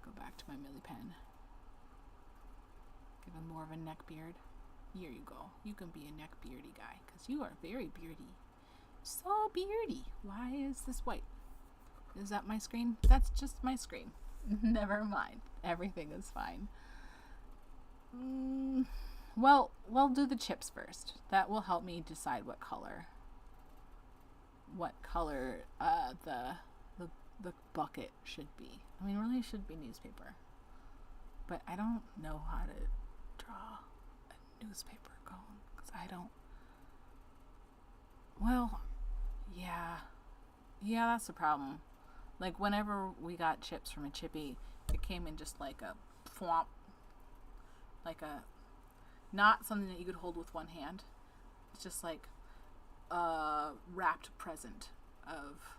to my Millie pen. Give him more of a neck beard. Here you go. You can be a neck beardy guy because you are very beardy. So beardy. Why is this white? Is that my screen? That's just my screen. Never mind. Everything is fine. Well, we'll do the chips first. That will help me decide what color the bucket should be. I mean, really should be newspaper. But I don't know how to draw a newspaper cone because I don't. Well, yeah, that's the problem. Like whenever we got chips from a chippy, it came in just like a thwomp, like a not something that you could hold with one hand. It's just like a wrapped present of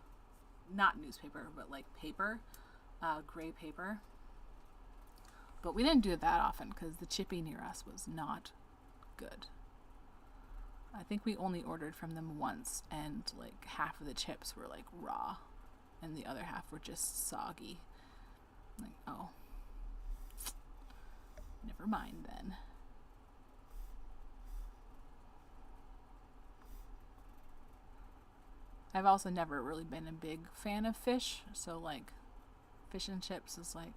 not newspaper, but like paper, gray paper. But we didn't do it that often because the chippy near us was not good. I think we only ordered from them once, and like half of the chips were like raw and the other half were just soggy. Like, oh, never mind then. I've also never really been a big fan of fish, so like fish and chips is like,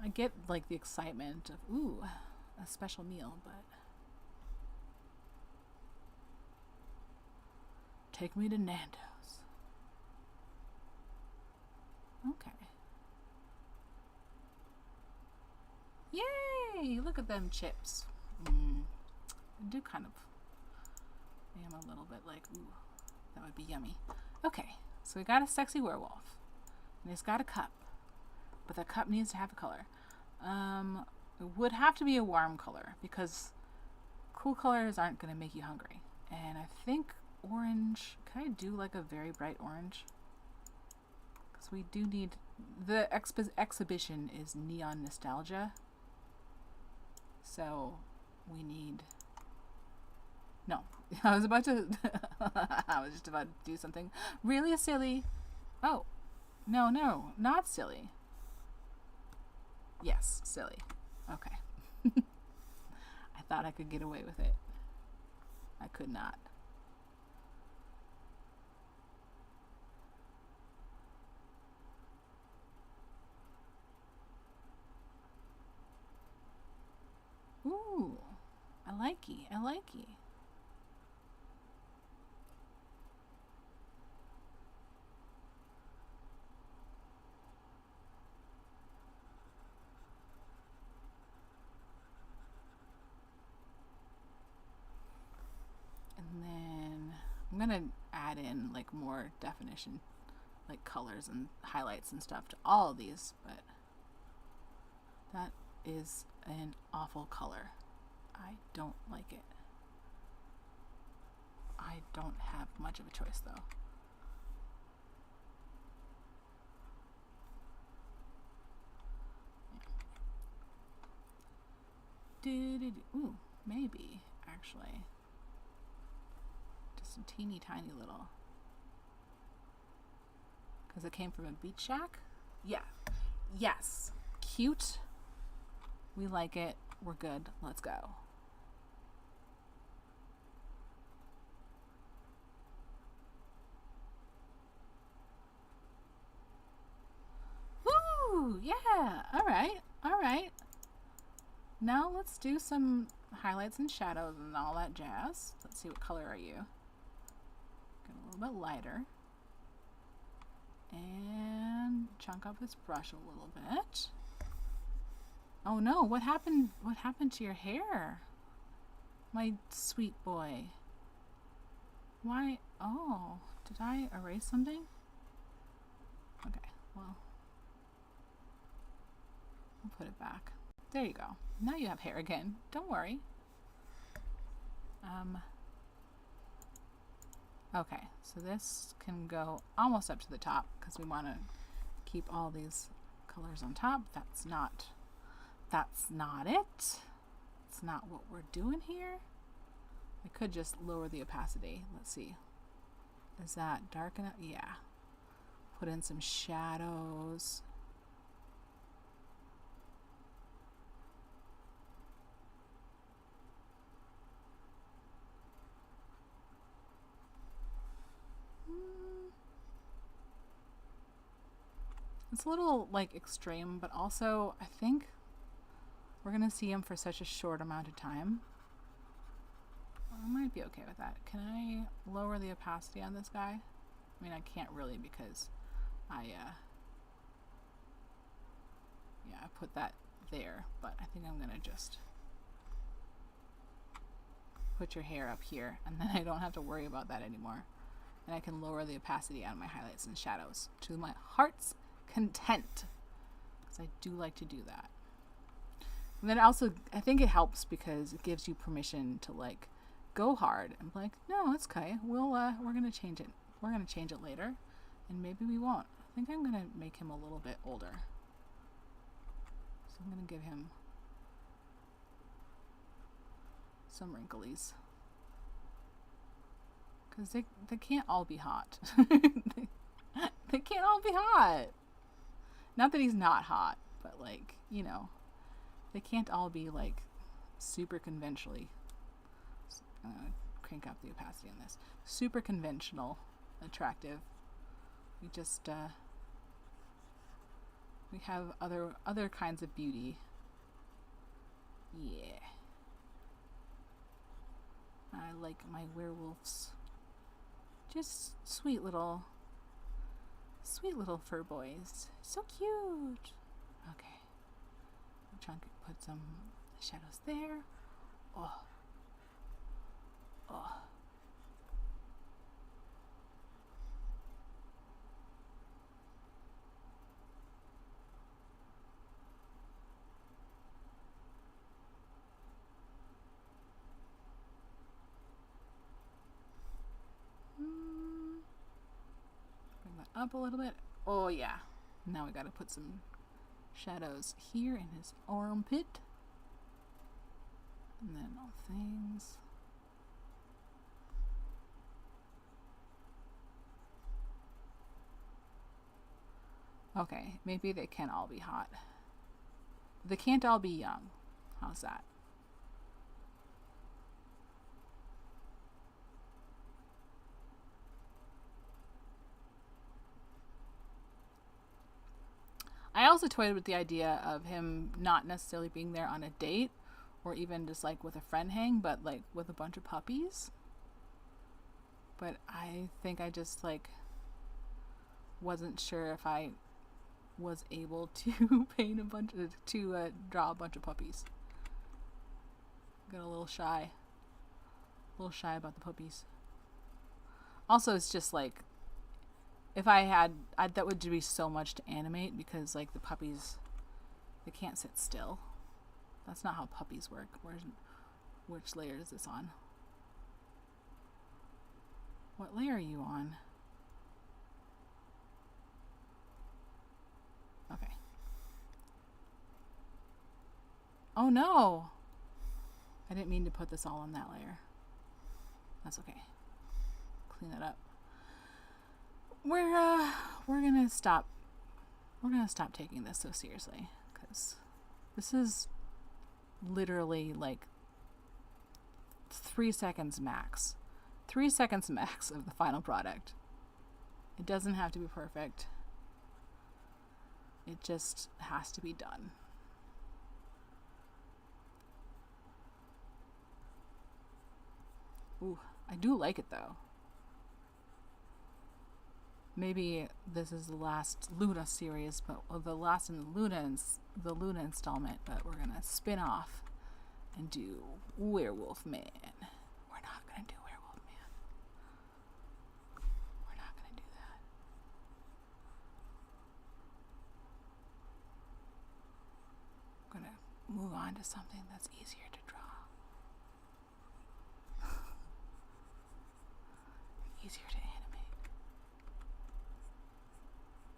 I get like the excitement of ooh, a special meal, but take me to Nando's. Okay. Yay! Look at them chips. I do kind of am a little bit like, ooh, that would be yummy. Okay, so we got a sexy werewolf. And he's got a cup. But the cup needs to have a color. It would have to be a warm color because cool colors aren't going to make you hungry. And I think orange, can I do like a very bright orange? Because we do need, the exhibition is neon nostalgia. So we need, no, I was just about to do something really silly. Oh, no, not silly. Yes, silly. Okay. I thought I could get away with it. I could not. Ooh, I likey. And then I'm gonna add in like more definition, like colors and highlights and stuff to all of these, but that is an awful color. I don't like it. I don't have much of a choice though. Ooh, maybe, actually. Just a teeny tiny little. Because it came from a beach shack? Yeah. Yes. Cute. We like it. We're good. Let's go. Woo! Yeah. All right. All right. Now let's do some highlights and shadows and all that jazz. Let's see, what color are you? Get a little bit lighter. And chunk up this brush a little bit. Oh no, what happened? What happened to your hair? My sweet boy. Why? Oh, did I erase something? Okay, well, I'll put it back. There you go. Now you have hair again. Don't worry. Okay, so this can go almost up to the top because we want to keep all these colors on top. That's not it. It's not what we're doing here. I could just lower the opacity. Let's see. Is that dark enough? Yeah. Put in some shadows. It's a little like extreme, but also I think we're gonna see him for such a short amount of time. I might be okay with that. Can I lower the opacity on this guy? I mean, I can't really because I put that there, but I think I'm gonna just put your hair up here and then I don't have to worry about that anymore. And I can lower the opacity on my highlights and shadows to my heart's content, because I do like to do that. And then also I think it helps because it gives you permission to like go hard and be like, no, it's okay, we're gonna change it, later, and maybe we won't. I think I'm gonna make him a little bit older, so I'm gonna give him some wrinklies because they can't all be hot. They can't all be hot. Not that he's not hot, but like, you know, they can't all be like super conventionally. I'm gonna crank up the opacity on this. Super conventional, attractive. We just we have other kinds of beauty. Yeah. I like my werewolves. Just sweet little fur boys. So cute. Okay. I'm trying to put some shadows there. Oh. Oh. Bring that up a little bit. Oh yeah. Now we gotta put some shadows here in his armpit. And then all things. Okay, maybe they can all be hot. They can't all be young. How's that? I also toyed with the idea of him not necessarily being there on a date or even just like with a friend hang, but like with a bunch of puppies. But I think I just like wasn't sure if I was able to paint a bunch of, to draw a bunch of puppies. Got a little shy about the puppies. Also, it's just like, if I had, that would be so much to animate because like the puppies, they can't sit still. That's not how puppies work. Which layer is this on? What layer are you on? Okay. Oh no! I didn't mean to put this all on that layer. That's okay. Clean that up. We're gonna stop. We're gonna stop taking this so seriously, because this is literally like 3 seconds max. 3 seconds max of the final product. It doesn't have to be perfect. It just has to be done. Ooh, I do like it though. Maybe this is the last Luna series, but the last in the Luna installment, but we're gonna spin off and do Werewolf Man. We're not gonna do Werewolf Man. We're not gonna do that. I'm gonna move on to something that's easier to draw. Easier to animate.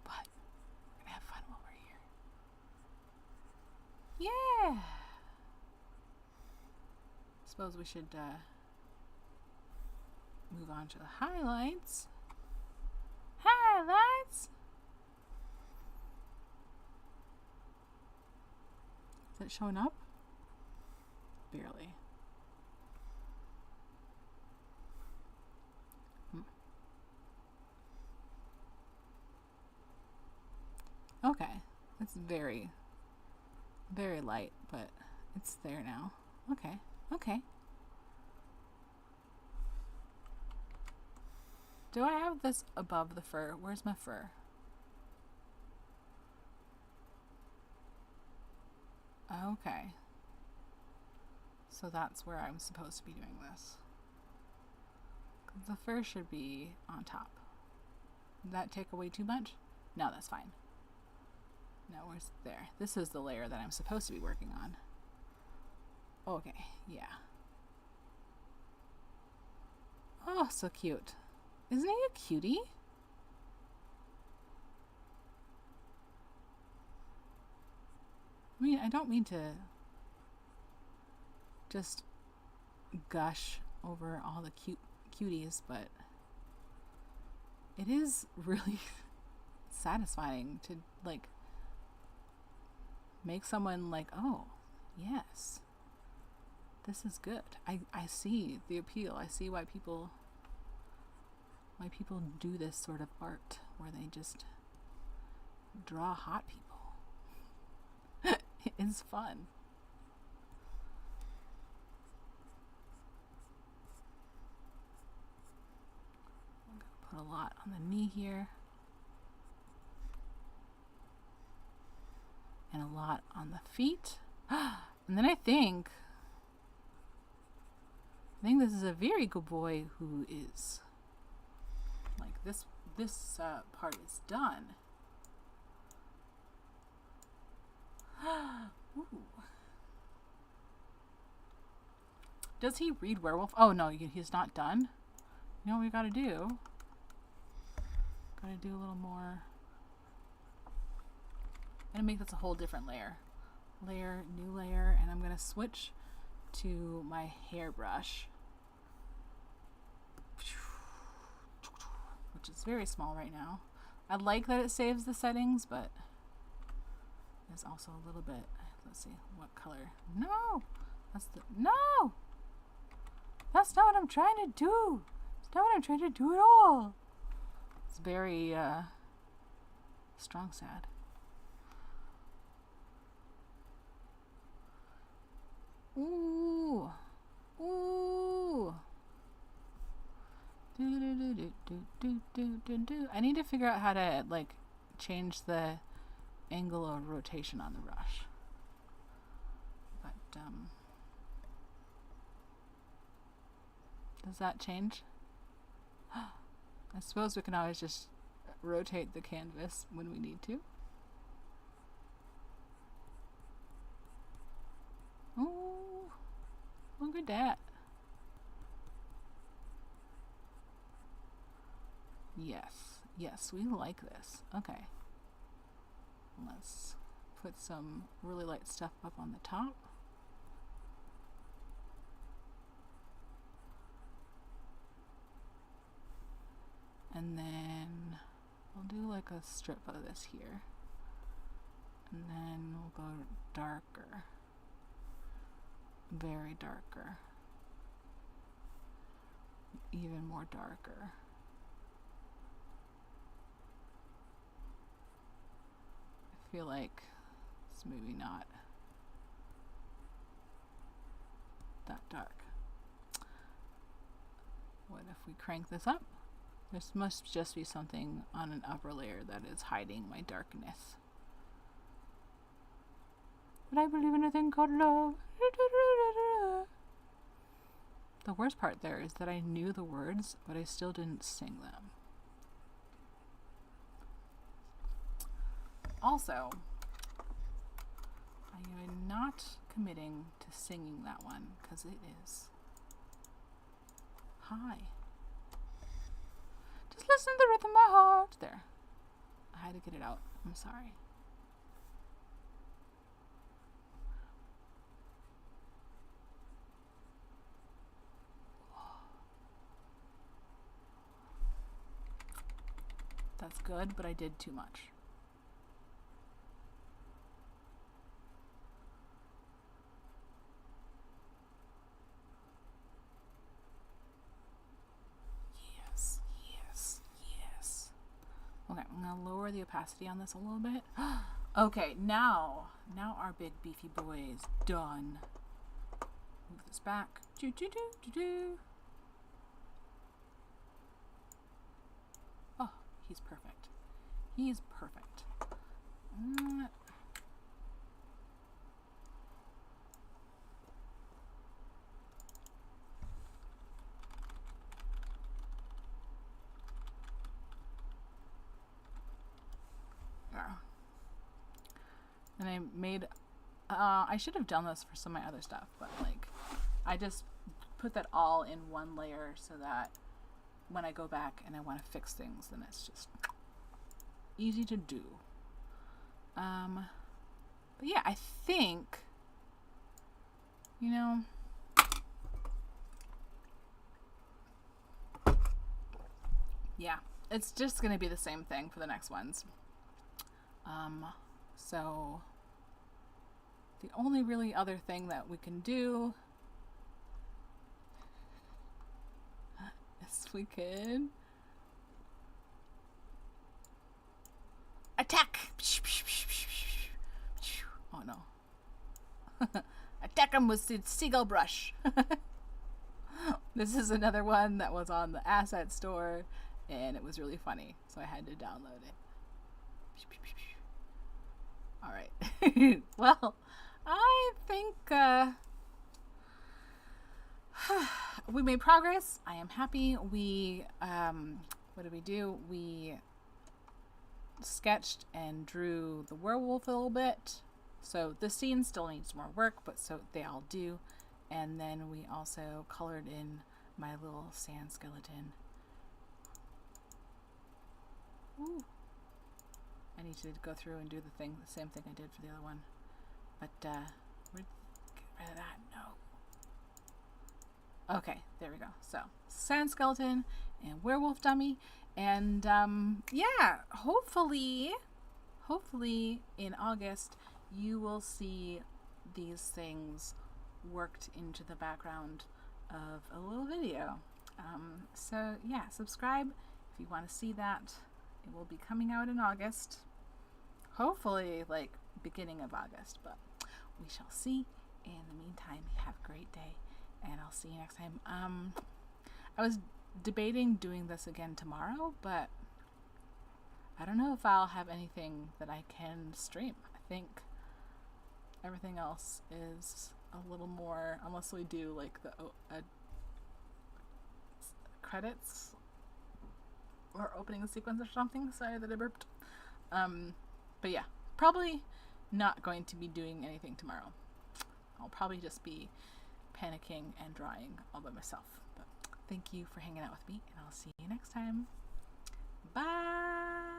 But we're gonna have fun while we're here. Yeah! Suppose we should move on to the highlights. Highlights! Is it showing up? Barely. Okay, it's very, very light, but it's there now. Okay, okay. Do I have this above the fur? Where's my fur? Okay. So that's where I'm supposed to be doing this. The fur should be on top. Did that take away too much? No, that's fine. No, where's there? This is the layer that I'm supposed to be working on. Okay, yeah. Oh, so cute. Isn't he a cutie? I mean, I don't mean to just gush over all the cuties, but it is really satisfying to, like, make someone like, oh, yes, this is good. I see the appeal. I see why people do this sort of art where they just draw hot people. It's fun. I'm gonna put a lot on the knee here. And a lot on the feet. And then I think this is a very good boy who is like this part is done. Ooh. Does he read Werewolf? Oh no, he's not done. You know what we gotta do? Gotta do a little more. I'm gonna make this a whole different layer. New layer, and I'm gonna switch to my hairbrush, which is very small right now. I like that it saves the settings, but there's also a little bit. Let's see what color. No, that's not what I'm trying to do. It's not what I'm trying to do at all. It's very strong sad. Ooh. Ooh. I need to figure out how to, like, change the angle of rotation on the brush. But does that change? I suppose we can always just rotate the canvas when we need to. Oh, look at that. Yes, we like this. Okay. Let's put some really light stuff up on the top. And then we'll do like a strip of this here. And then we'll go darker. Very darker. Even more darker. I feel like it's maybe not that dark. What if we crank this up? This must just be something on an upper layer that is hiding my darkness. But I believe in a thing called love. The worst part there is that I knew the words, but I still didn't sing them. Also, I am not committing to singing that one because it is high. Just listen to the rhythm of my heart. There. I had to get it out. I'm sorry. That's good, but I did too much. Yes, yes, yes. Okay, I'm gonna lower the opacity on this a little bit. Okay, now our big beefy boy is done. Move this back. Do do do do do. Oh, he's perfect. He's perfect. And I made, I should have done this for some of my other stuff, but like, I just put that all in one layer so that when I go back and I want to fix things, then it's just easy to do. But yeah, I think, you know, yeah, it's just going to be the same thing for the next ones. So the only really other thing that we can do is we could attack. Oh no. Attack him with seagull brush. This is another one that was on the asset store and it was really funny, so I had to download it. All right. Well, I think we made progress. I am happy. We what did we do? We sketched and drew the werewolf a little bit. So the scene still needs more work, but so they all do. And then we also colored in my little sand skeleton. Ooh. I need to go through and do the same thing I did for the other one. But, get rid of that. No. Okay, there we go. So, sand skeleton and werewolf dummy. And, yeah, hopefully in August, you will see these things worked into the background of a little video. So, yeah, subscribe if you want to see that. It will be coming out in August. Hopefully, like, beginning of August, but we shall see. In the meantime, have a great day, and I'll see you next time. I was debating doing this again tomorrow, but I don't know if I'll have anything that I can stream. I think everything else is a little more, unless we do, like, the credits or opening sequence or something. Sorry that I burped. But yeah, probably not going to be doing anything tomorrow. I'll probably just be panicking and drawing all by myself. But thank you for hanging out with me, and I'll see you next time. Bye!